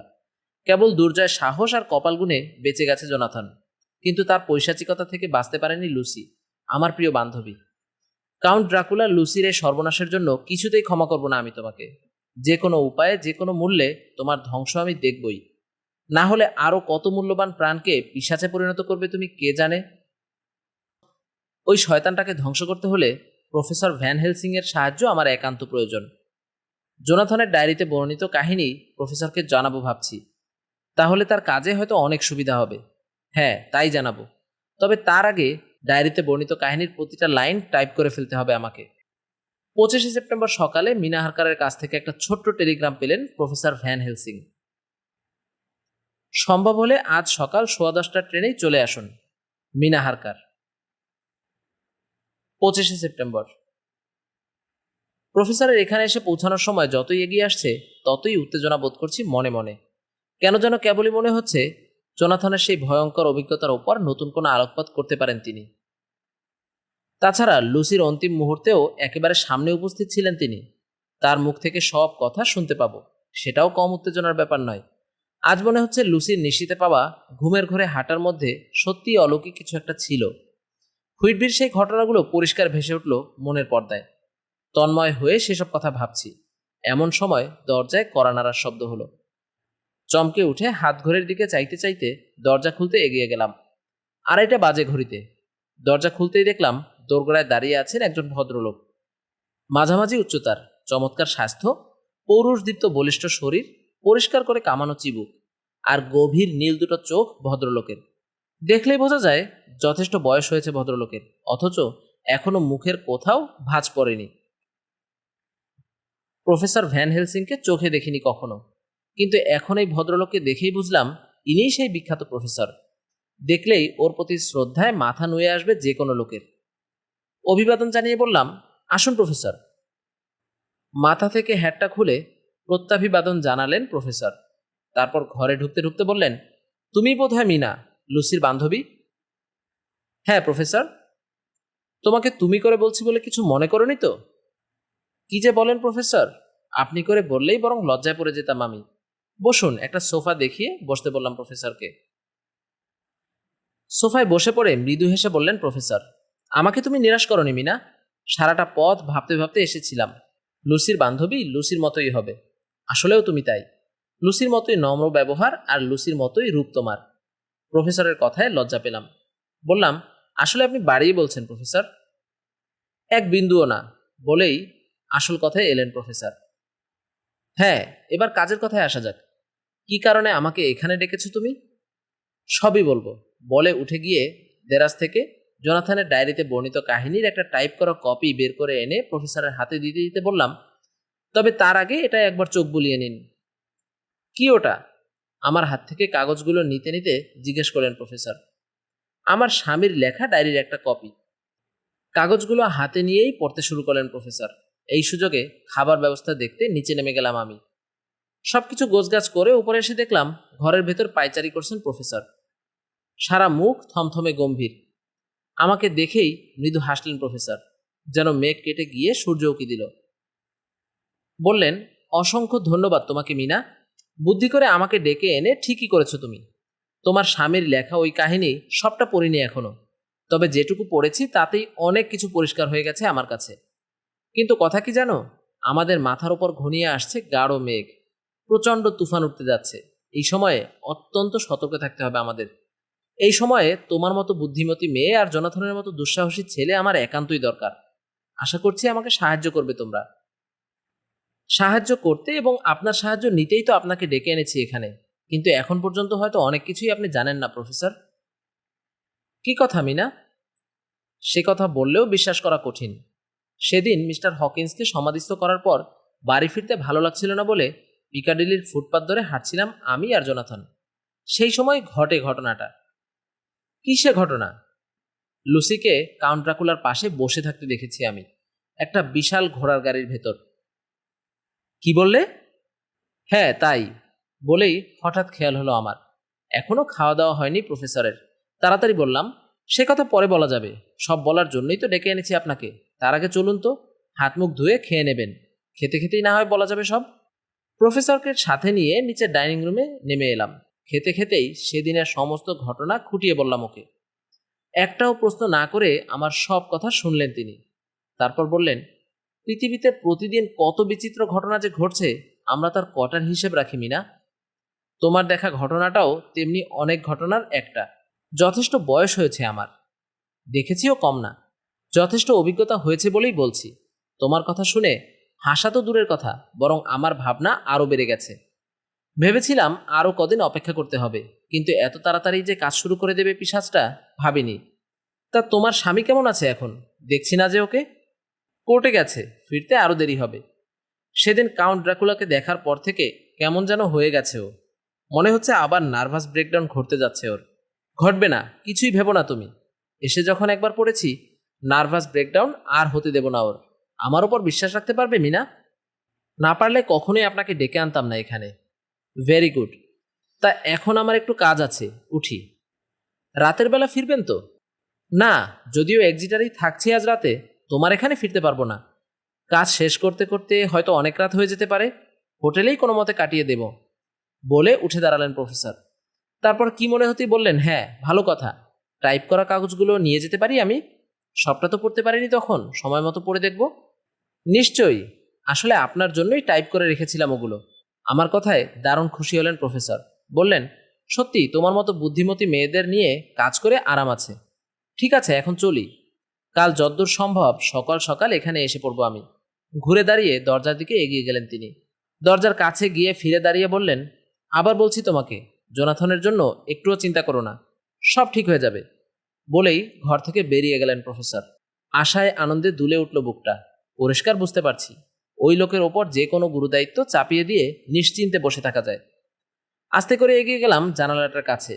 কেবল দুর্জয় সাহস আর কপাল গুণে বেঁচে গেছে জোনাথন, কিন্তু তার পৈশাচিকতা থেকে বাঁচতে পারেনি লুসি, আমার প্রিয় বান্ধবী। কাউন্ট ড্রাকুলা লুসির এই সর্বনাশের জন্য কিছুতেই ক্ষমা করব না আমি তোমাকে। যে কোনো উপায়ে, যে কোনো মূল্যে তোমার ধ্বংস আমি দেখবই। না হলে আরো কত মূল্যবান প্রাণকে পিশাচে পরিণত করবে তুমি কে জানে। ওই শয়তানটাকে ধ্বংস করতে হলে প্রফেসর ভ্যান হেলসিং এর সাহায্য আমার একান্ত প্রয়োজন। জোনাথনের ডায়েরিতে বর্ণিত কাহিনী প্রফেসরকে জানাবো ভাবছি, তাহলে তার কাজে হয়তো অনেক সুবিধা হবে। হ্যাঁ, তাই জানাবো। তবে তার আগে ডায়েরিতে বর্ণিত কাহিনীর প্রতিটা লাইন টাইপ করে ফেলতে হবে আমাকে। 25 সেপ্টেম্বর সকালে মিনা হারকারের কাছ থেকে একটা ছোট্ট টেলিগ্রাম পেলেন প্রফেসর ভ্যান হেলসিং। সম্ভব হলে আজ সকাল 10:15টার ট্রেনেই চলে আসুন, মিনা হারকার। 25 সেপ্টেম্বর। প্রফেসরের এখানে এসে পৌঁছানোর সময় যতই এগিয়ে আসছে ততই উত্তেজনা বোধ করছি মনে মনে। কেন যেন কেবলই মনে হচ্ছে জোনাথনের সেই ভয়ঙ্কর অভিজ্ঞতার ওপর নতুন কোনো আলোকপাত করতে পারেন তিনি। তাছাড়া লুসির অন্তিম মুহূর্তেও একেবারে সামনে উপস্থিত ছিলেন তিনি। তার মুখ থেকে সব কথা শুনতে পাবো, সেটাও কম উত্তেজনার ব্যাপার নয়। আজ মনে হচ্ছে লুসির নিশীতে পাওয়া ঘুমের ঘরে হাঁটার মধ্যে সত্যিই অলৌকিক কিছু একটা ছিল। হুইটবির সেই ঘটনাগুলো পরিষ্কার ভেসে উঠল মনের পর্দায়। তন্ময় হয়ে সেসব কথা ভাবছি, এমন সময় দরজায় কড়া নাড়ার শব্দ হলো। চমকে উঠে হাত ঘড়ির দিকে চাইতে চাইতে দরজা খুলতে এগিয়ে গেলাম। 2:30 বাজে ঘড়িতে। দরজা খুলতেই দেখলাম দোরগোড়ায় দাঁড়িয়ে আছেন একজন ভদ্রলোক। মাঝামাঝি উচ্চতার, চমৎকার স্বাস্থ্য, পৌরুষদীপ্ত বলিষ্ঠ শরীর, পরিষ্কার করে কামানো চিবুক, আর গভীর নীল দুটো চোখ ভদ্রলোকের। দেখলেই বোঝা যায় যথেষ্ট বয়স হয়েছে ভদ্রলোকের, অথচ এখনো মুখের কোথাও ভাঁজ পড়েনি। প্রফেসর ভ্যান হেলসিংকে চোখে দেখিনি কখনো, কিন্তু এখন এই ভদ্রলোককে দেখেই বুঝলাম ইনিই সেই বিখ্যাত প্রফেসর। দেখলেই ওর প্রতি শ্রদ্ধায় মাথা নুয়ে আসবে যে কোনো লোকের। অভিবাদন জানিয়ে বললাম, আসুন প্রফেসর। মাথা থেকে হ্যাটটা খুলে প্রত্যাভিবাদন জানালেন প্রফেসর। তারপর ঘরে ঢুকতে ঢুকতে বললেন, তুমি বোধহয় মিনা, লুসির বান্ধবী? হ্যাঁ প্রফেসর। তোমাকে তুমি করে বলছি বলে কিছু মনে করোনি তো? কি যে বলেন প্রফেসর, আপনি করে বললেই বরং লজ্জায় পড়ে যেতাম আমি। বসুন। একটা সোফা দেখিয়ে বসতে বললাম প্রফেসরকে। সোফায় বসে পড়ে মৃদু হেসে বললেন প্রফেসর, আমাকে তুমি নিরাশ করনি মিনা। সারাটা পথ ভাবতে ভাবতে এসেছিলাম লুসির বান্ধবী লুসির মতোই হবে। আসলেও তুমি তাই। লুসির মতোই নম্র ব্যবহার আর লুসির মতোই রূপ তোমার। প্রফেসরের কথায় লজ্জা পেলাম। বললাম, আসলে আপনি বাড়িয়ে বলছেন প্রফেসর। এক বিন্দুও না, বলেই আসল কথায় এলেন প্রফেসর। হ্যাঁ, এবার কাজের কথায় আসা যাক। কি কারণে আমাকে এখানে ডেকেছো তুমি? সবই বলবো, বলে উঠে গিয়ে দেরাজ থেকে জোনাথনের ডায়েরিতে বর্ণিত কাহিনীর একটা টাইপ করা কপি বের করে এনে প্রফেসরের হাতে দিতে দিতে বললাম, তবে তার আগে এটা একবার চোখ বুলিয়ে নিন। কি ওটা? আমার হাত থেকে কাগজগুলো নিতে নিতে জিজ্ঞেস করলেন প্রফেসর। আমার স্বামীর লেখা ডায়েরির একটা কপি। কাগজগুলো হাতে নিয়েই পড়তে শুরু করলেন প্রফেসর। এই সুযোগে খাবার ব্যবস্থা দেখতে নিচে নেমে গেলাম আমি। সবকিছু গোছগাছ করে উপরে এসে দেখলাম ঘরের ভেতর পায়চারি করছেন প্রফেসর। সারা মুখ থমথমে গম্ভীর। আমাকে দেখেই মৃদু হাসলেন প্রফেসর, যেন মেঘ কেটে গিয়ে সূর্য উঁকি দিল। বললেন, অসংখ্য ধন্যবাদ তোমাকে মিনা। বুদ্ধি করে আমাকে ডেকে এনে ঠিকই করেছো তুমি। তোমার স্বামীর লেখা ওই কাহিনী সবটা পড়িনি এখনো, তবে যেটুকু পড়েছি তাতেই অনেক কিছু পরিষ্কার হয়ে গেছে আমার কাছে। কিন্তু কথা কি জানো, আমাদের মাথার উপর ঘনিয়ে আসছে গাঢ় মেঘ, প্রচণ্ড তুফান উঠতে যাচ্ছে। এই সময়ে অত্যন্ত সতর্ক থাকতে হবে আমাদের। এই সময়ে তোমার মতো বুদ্ধিমতী মেয়ে আর জোনাথনের মতো দুঃসাহসী ছেলে আমার একান্তই দরকার। আশা করছি আমাকে সাহায্য করবে তোমরা। সাহায্য করতে এবং আপনার সাহায্য নিতেই তো আপনাকে ডেকে এনেছি এখানে, কিন্তু এখন পর্যন্ত হয়তো অনেক কিছুই আপনি জানেন না প্রফেসর। কি কথা মিনা? সে কথা বললেও বিশ্বাস করা কঠিন। সেদিন মিস্টার হকিন্সকে সমাধিস্থ করার পর বাড়ি ফিরতে ভালো লাগছিল না বলে পিকাডিলির ফুটপাত ধরে হাঁটছিলাম আমি আর জোনাথন। সেই সময় ঘটে ঘটনাটা। কিসে ঘটনা? লুসিকে কাউন্ট ড্রাকুলার পাশে বসে থাকতে দেখেছি আমি, একটা বিশাল ঘোড়ার গাড়ির ভেতর। কি বললে? হ্যাঁ তাই বলেই হঠাৎ খেয়াল হলো আমার, এখনো খাওয়া দাওয়া হয়নি প্রফেসরের। তাড়াতাড়ি বললাম, সে কথা পরে বলা যাবে, সব বলার জন্যই তো ডেকে এনেছি আপনাকে। তার আগে চলুন তো, হাত মুখ ধুয়ে খেয়ে নেবেন, খেতে খেতেই না হয় বলা যাবে সব। প্রফেসরকে সাথে নিয়ে নিচের ডাইনিং রুমে নেমে এলাম। খেতে খেতেই সেদিনের সমস্ত ঘটনা খুঁটিয়ে বললাম ওকে। একটাও প্রশ্ন না করে আমার সব কথা শুনলেন তিনি। তারপর বললেন, পৃথিবীতে প্রতিদিন কত বিচিত্র ঘটনা যে ঘটছে আমরা তার কটার হিসেব রাখি মিনা। তোমার দেখা ঘটনাটাও তেমনি অনেক ঘটনার একটা। যথেষ্ট বয়স হয়েছে আমার, দেখেছিও কম না। যথেষ্ট অভিজ্ঞতা হয়েছে বলেই বলছি। তোমার কথা শুনে হাসা তো দূরের কথা, বরং আমার ভাবনা আরও বেড়ে গেছে। ভেবেছিলাম আরও কদিন অপেক্ষা করতে হবে, কিন্তু এত তাড়াতাড়ি যে কাজ শুরু করে দেবে পিশাচটা ভাবিনি। তা তোমার স্বামী কেমন আছে এখন? দেখছি না যে ওকে। কোর্টে গেছে, ফিরতে আরও দেরি হবে। সেদিন কাউন্ট ড্রাকুলাকে দেখার পর থেকে কেমন যেন হয়ে গেছে ও। মনে হচ্ছে আবার নার্ভাস ব্রেকডাউন ঘটতে যাচ্ছে ওর। ঘটবে না, কিছুই ভেবো না তুমি। এসে যখন একবার পড়েছি, নার্ভাস ব্রেকডাউন আর হতে দেব না ওর। আমার ওপর বিশ্বাস রাখতে পারবে মিনা? না পারলে কখনোই আপনাকে ডেকে আনতাম না এখানে। Very good. তা এখন আমার একটু কাজ আছে, উঠি। রাতের বেলা ফিরবেন তো? না, যদিও এক্সিটারেই থাকছি আজ রাতে, তোমার এখানে ফিরতে পারবো না। কাজ শেষ করতে করতে হয়তো অনেক রাত হয়ে যেতে পারে, হোটেলেই কোনো মতে কাটিয়ে দেব। বলে উঠে দাঁড়ালেন প্রফেসর। তারপর কি মনে হতেই বললেন, হ্যাঁ ভালো কথা, টাইপ করা কাগজগুলো নিয়ে যেতে পারি আমি? সবটা তো পড়তে পারিনি তখন, সময় মতো পড়ে দেখব। নিশ্চয়ই, আসলে আপনার জন্যই টাইপ করে রেখেছিলাম ওগুলো। আমার কথায় দারুণ খুশি হলেন প্রফেসর। বললেন, সত্যি তোমার মতো বুদ্ধিমতী মেয়েদের নিয়ে কাজ করে আরাম আছে। ঠিক আছে, এখন চলি। কাল যদ্দূর সম্ভব সকাল সকাল এখানে এসে পড়ব আমি। ঘুরে দাঁড়িয়ে দরজার দিকে এগিয়ে গেলেন তিনি। দরজার কাছে গিয়ে ফিরে দাঁড়িয়ে বললেন, আবার বলছি তোমাকে, জোনাথনের জন্য একটুও চিন্তা করো না, সব ঠিক হয়ে যাবে। বলেই ঘর থেকে বেরিয়ে গেলেন প্রফেসর। আশায় আনন্দে দুলে উঠল বুকটা। পরিষ্কার বুঝতে পারছি, ওই লোকের ওপর যে কোনো গুরুদায়িত্ব চাপিয়ে দিয়ে নিশ্চিন্তে বসে থাকা যায়। আস্তে করে এগিয়ে গেলাম জানালাটার কাছে।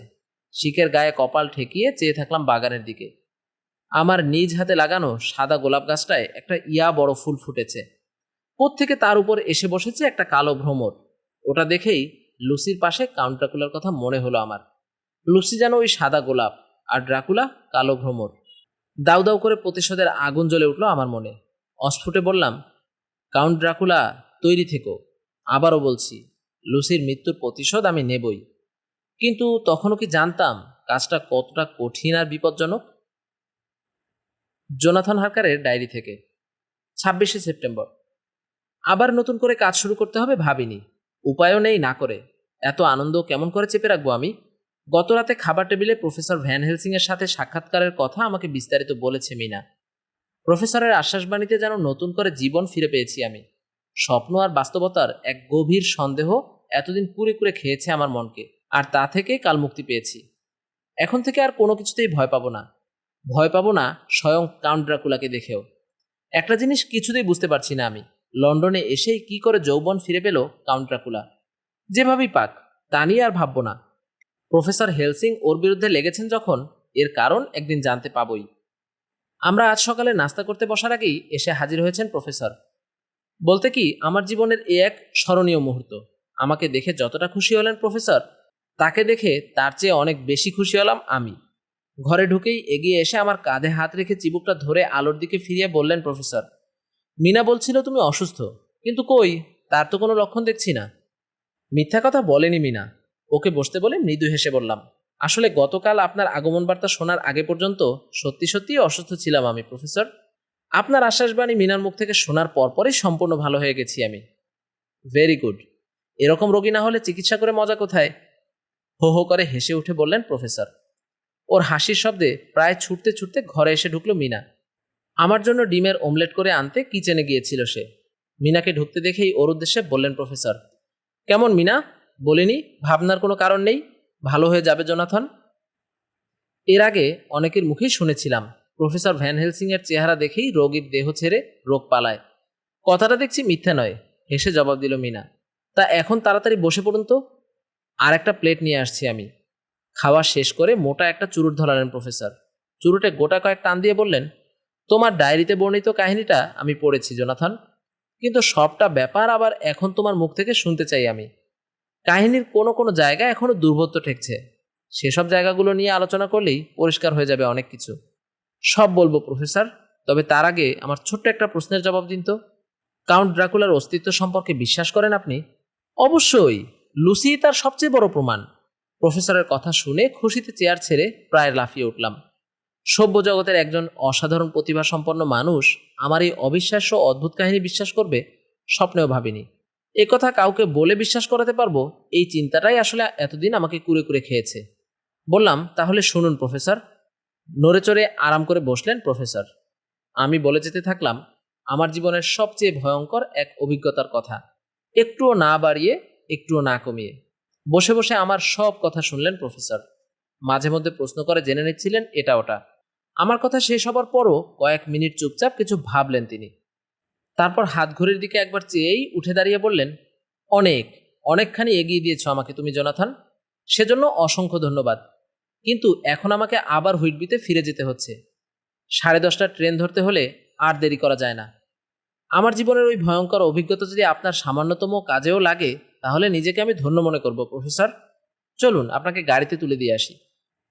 শিকের গায়ে কপাল ঠেকিয়ে চেয়ে থাকলাম বাগানের দিকে। আমার নিজ হাতে লাগানো সাদা গোলাপ গাছটায় একটা ইয়া বড় ফুল ফুটেছে। থেকে তার উপর এসে বসেছে একটা কালো ভ্রমর। ওটা দেখেই লুসির পাশে কাউন্ট ড্রাকুলার কথা মনে হলো আমার। লুসি যেন ওই সাদা গোলাপ, আর ড্রাকুলা কালো ভ্রমর। দাউ দাউ করে প্রতিশোধের আগুন জ্বলে উঠল আমার মনে। অস্ফুটে বললাম, কাউন্ট ড্রাকুলা, তৈরি থেকো। আবারও বলছি, লুসির মৃত্যুর প্রতিশোধ আমি নেবই। কিন্তু তখনও কি জানতাম কাজটা কতটা কঠিন আর বিপজ্জনক। জোনাথন হার্কারের ডায়েরি থেকে, 26শে সেপ্টেম্বর। আবার নতুন করে কাজ শুরু করতে হবে ভাবিনি, উপায়ও নেই না করে। এত আনন্দ কেমন করে চেপে রাখবো আমি? গত রাতে খাবার টেবিলে প্রফেসর ভ্যান হেলসিং এর সাথে সাক্ষাৎকারের কথা আমাকে বিস্তারিত বলেছে মিনা। প্রফেসরের আশ্বাসবাণীতে যেন নতুন করে জীবন ফিরে পেয়েছি আমি। স্বপ্ন আর বাস্তবতার এক গভীর সন্দেহ এতদিন কুরে কুরে খেয়েছে আমার মনকে, আর তা থেকে কাল মুক্তি পেয়েছি। এখন থেকে আর কোনো কিছুতেই ভয় পাবো না। ভয় পাবো না স্বয়ং কাউন্ট ড্রাকুলাকে দেখেও। একটা জিনিস কিছুতেই বুঝতে পারছি না আমি, লন্ডনে এসেই কি করে যৌবন ফিরে পেল কাউন্ট ড্রাকুলা। যেভাবেই পাক, তা নিয়ে আর ভাববো না। প্রফেসর হেলসিং ওর বিরুদ্ধে লেগেছেন যখন, এর কারণ একদিন জানতে পাবই। আমরা আজ সকালে নাস্তা করতে বসার আগেই এসে হাজির হয়েছেন প্রফেসর। বলতে কি, আমার জীবনের এ এক স্মরণীয় মুহূর্ত। আমাকে দেখে যতটা খুশি হলেন প্রফেসর, তাকে দেখে তার চেয়ে অনেক বেশি খুশি হলাম আমি। ঘরে ঢুকেই এগিয়ে এসে আমার কাঁধে হাত রেখে চিবুকটা ধরে আলোর দিকে ফিরিয়ে বললেন প্রফেসর, মিনা বলছিল তুমি অসুস্থ, কিন্তু কই, তার তো কোনো লক্ষণ দেখছি না। মিথ্যা কথা বলেনি মিনা। ওকে বসতে বলে মৃদু হেসে বললাম, আসলে গতকাল আপনার আগমন বার্তা শোনার আগে পর্যন্ত সত্যি সত্যি অসুস্থ ছিলাম আমি প্রফেসর। আপনার আশ্বাসবাণী মিনার মুখ থেকে শোনার পরপরই সম্পূর্ণ ভালো হয়ে গেছি আমি। Very good. এরকম রোগী না হলে চিকিৎসা করে মজা কোথায়? হো হো করে হেসে উঠে বললেন প্রফেসর। ওর হাসির শব্দে প্রায় ছুটতে ছুটতে ঘরে এসে ঢুকলো মিনা। আমার জন্য ডিমের অমলেট করে আনতে কিচেনে গিয়েছিল সে। মিনাকে ঢুকতে দেখেই ওর উদ্দেশ্যে বললেন প্রফেসর, কেমন মিনা? বলিনি ভাবনার কোনো কারণ নেই, ভালো হয়ে যাবে জোনাথন। এর আগে অনেকের মুখেই শুনেছিলাম প্রফেসর ভ্যান হেলসিং এর চেহারা দেখেই রোগীর দেহ ছেড়ে রোগ পালায়। কথাটা দেখছি মিথ্যা নয়, হেসে জবাব দিল মিনা। তা এখন তাড়াতাড়ি বসে পড়ুন তো, আর একটা প্লেট নিয়ে আসছি আমি। খাওয়া শেষ করে মোটা একটা চুরুট ধরালেন প্রফেসর। চুরুটে গোটা কয়েক টান দিয়ে বললেন, তোমার ডায়েরিতে বর্ণিত কাহিনীটা আমি পড়েছি জোনাথন, কিন্তু সবটা ব্যাপার আবার এখন তোমার মুখ থেকে শুনতে চাই আমি। কাহিনীর কোনো কোনো জায়গায় এখনো দুর্বোধ্য ঠেকছে, সেসব জায়গাগুলো নিয়ে আলোচনা করলেই পরিষ্কার হয়ে যাবে অনেক কিছু। সব বলবো প্রফেসর, তবে তার আগে আমার ছোট্ট একটা প্রশ্নের জবাব দিন তো। কাউন্ট ড্রাকুলার অস্তিত্ব সম্পর্কে বিশ্বাস করেন আপনি? অবশ্যই, লুসি তার সবচেয়ে বড় প্রমাণ। প্রফেসরের কথা শুনে খুশিতে চেয়ার ছেড়ে প্রায় লাফিয়ে উঠলাম। সভ্য জগতের একজন অসাধারণ প্রতিভা সম্পন্ন মানুষ আমার এই অবিশ্বাস্য অদ্ভুত কাহিনী বিশ্বাস করবে স্বপ্নেও ভাবিনি। একথা কাউকে বলে বিশ্বাস করাতে পারবো, এই চিন্তাটাই আসলে এতদিন আমাকে কুরে কুরে খেয়েছে। বললাম, তাহলে শুনুন প্রফেসর। নড়ে চড়ে আরাম করে বসলেন প্রফেসর। আমি বলে যেতে থাকলাম আমার জীবনের সবচেয়ে ভয়ঙ্কর এক অভিজ্ঞতার কথা, একটুও না বাড়িয়ে একটুও না কমিয়ে। বসে বসে আমার সব কথা শুনলেন প্রফেসর। মাঝে মধ্যে প্রশ্ন করে জেনে নিচ্ছিলেন এটা ওটা। আমার কথা শেষ হবার পরও কয়েক মিনিট চুপচাপ কিছু ভাবলেন তিনি। তারপর হাত ঘড়ির দিকে একবার চেয়েই উঠে দাঁড়িয়ে বললেন, অনেকখানি এগিয়ে দিয়েছ আমাকে তুমি জোনাথন, সেজন্য অসংখ্য ধন্যবাদ। কিন্তু এখন আমাকে আবার হুইটবিতে ফিরে যেতে হচ্ছে। 10:30টার ট্রেন ধরতে হলে আর দেরি করা যায় না। আমার জীবনের ওই ভয়ঙ্কর অভিজ্ঞতা যদি আপনার সামান্যতম কাজেও লাগে তাহলে নিজেকে আমি ধন্য মনে করব প্রফেসর। চলুন আপনাকে গাড়িতে তুলে দিয়ে আসি।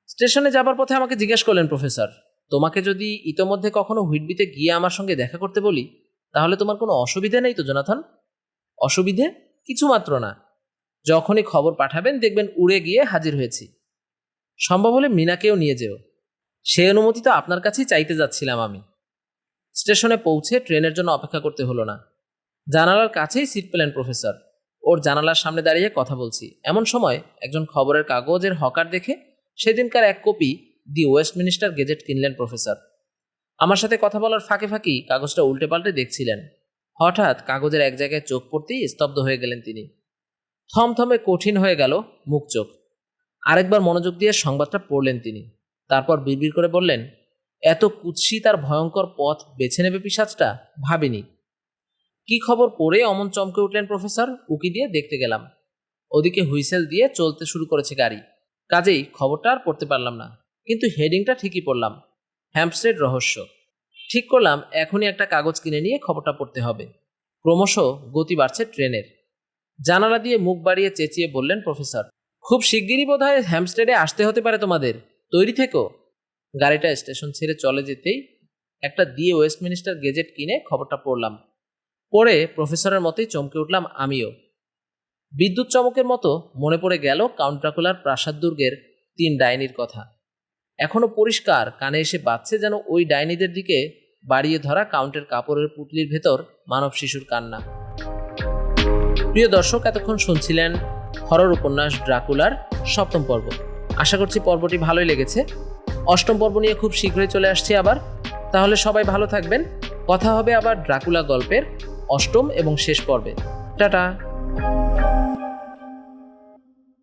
স্টেশনে যাবার পথে আমাকে জিজ্ঞেস করলেন প্রফেসর, তোমাকে যদি ইতোমধ্যে কখনো হুইটবিতে গিয়ে আমার সঙ্গে দেখা করতে বলি তাহলে তোমার কোনো অসুবিধে নেই তো জোনাথন? অসুবিধে কিছু মাত্র না। যখনই খবর পাঠাবেন দেখবেন উড়ে গিয়ে হাজির হয়েছি। সম্ভব হলে মিনাকেও নিয়ে যেও। সেই অনুমতি তো আপনার কাছেই চাইতে যাচ্ছিলাম আমি। স্টেশনে পৌঁছে ট্রেনের জন্য অপেক্ষা করতে হলো না। জানালার কাছেই সিট পেলেন প্রফেসর। ওর জানালার সামনে দাঁড়িয়ে কথা বলছি এমন সময় একজন খবরের কাগজের হকার দেখে সেদিনকার এক কপি দি ওয়েস্টমিনিস্টার গেজেট কিনলেন প্রফেসর। আমার সাথে কথা বলার ফাঁকে ফাঁকি কাগজটা উল্টে পাল্টে দেখছিলেন। হঠাৎ কাগজের এক জায়গায় চোখ পড়তেই স্তব্ধ হয়ে গেলেন তিনি। থমথমে কঠিন হয়ে গেল মুখ চোখ। আরেকবার মনোযোগ দিয়ে সংবাদটা পড়লেন তিনি। তারপর বিড়বিড় করে বললেন, এত কুৎসিত আর ভয়ঙ্কর পথ বেছে নেবে পিশাচটা, ভাবিনি। কি খবর পড়ে অমন চমকে উঠলেন প্রফেসর উকি দিয়ে দেখতে গেলাম। ওদিকে হুইসেল দিয়ে চলতে শুরু করেছে গাড়ি। কাজেই খবরটা আর পড়তে পারলাম না, কিন্তু হেডিংটা ঠিকই পড়লাম, হ্যাম্পস্টেড রহস্য। ঠিক করলাম এখনই একটা কাগজ কিনে নিয়ে খবরটা পড়তে হবে। ক্রমশ গতি বাড়ছে ট্রেনের। জানালা দিয়ে মুখ বাড়িয়ে চেঁচিয়ে বললেন প্রফেসর, খুব শিগগিরই বোধহয় হ্যাম্পস্টেডে আসতে হতে পারে তোমাদের, তৈরি থেকো। গাড়িটা স্টেশন ছেড়ে চলে যেতেই একটা দি ওয়েস্টমিনিস্টার গেজেট কিনে খবরটা পড়লাম। পড়ে প্রফেসরের মতোই চমকে উঠলাম আমিও। বিদ্যুৎ চমকের মতো মনে পড়ে গেল কাউন্ট ড্রাকুলার প্রাসাদ দুর্গের 3 ডাইনির কথা। এখনো পরিষ্কার কানে এসে বাজছে যেন ওই ডাইনিদের দিকে বাড়িয়ে ধরা কাউন্টের কাপড়ের পুটলির ভেতর মানব শিশুর কান্না। প্রিয় দর্শক, এতক্ষণ শুনছিলেন হরর উপন্যাস ড্রাকুলার 7ম পর্ব। আশা করছি পর্বটি ভালোই লেগেছে। 8ম পর্ব নিয়ে খুব শীঘ্রই চলে আসছি আবার। তাহলে সবাই ভালো থাকবেন। কথা হবে আবার ড্রাকুলা গল্পের 8ম এবং শেষ পর্বে। টাটা।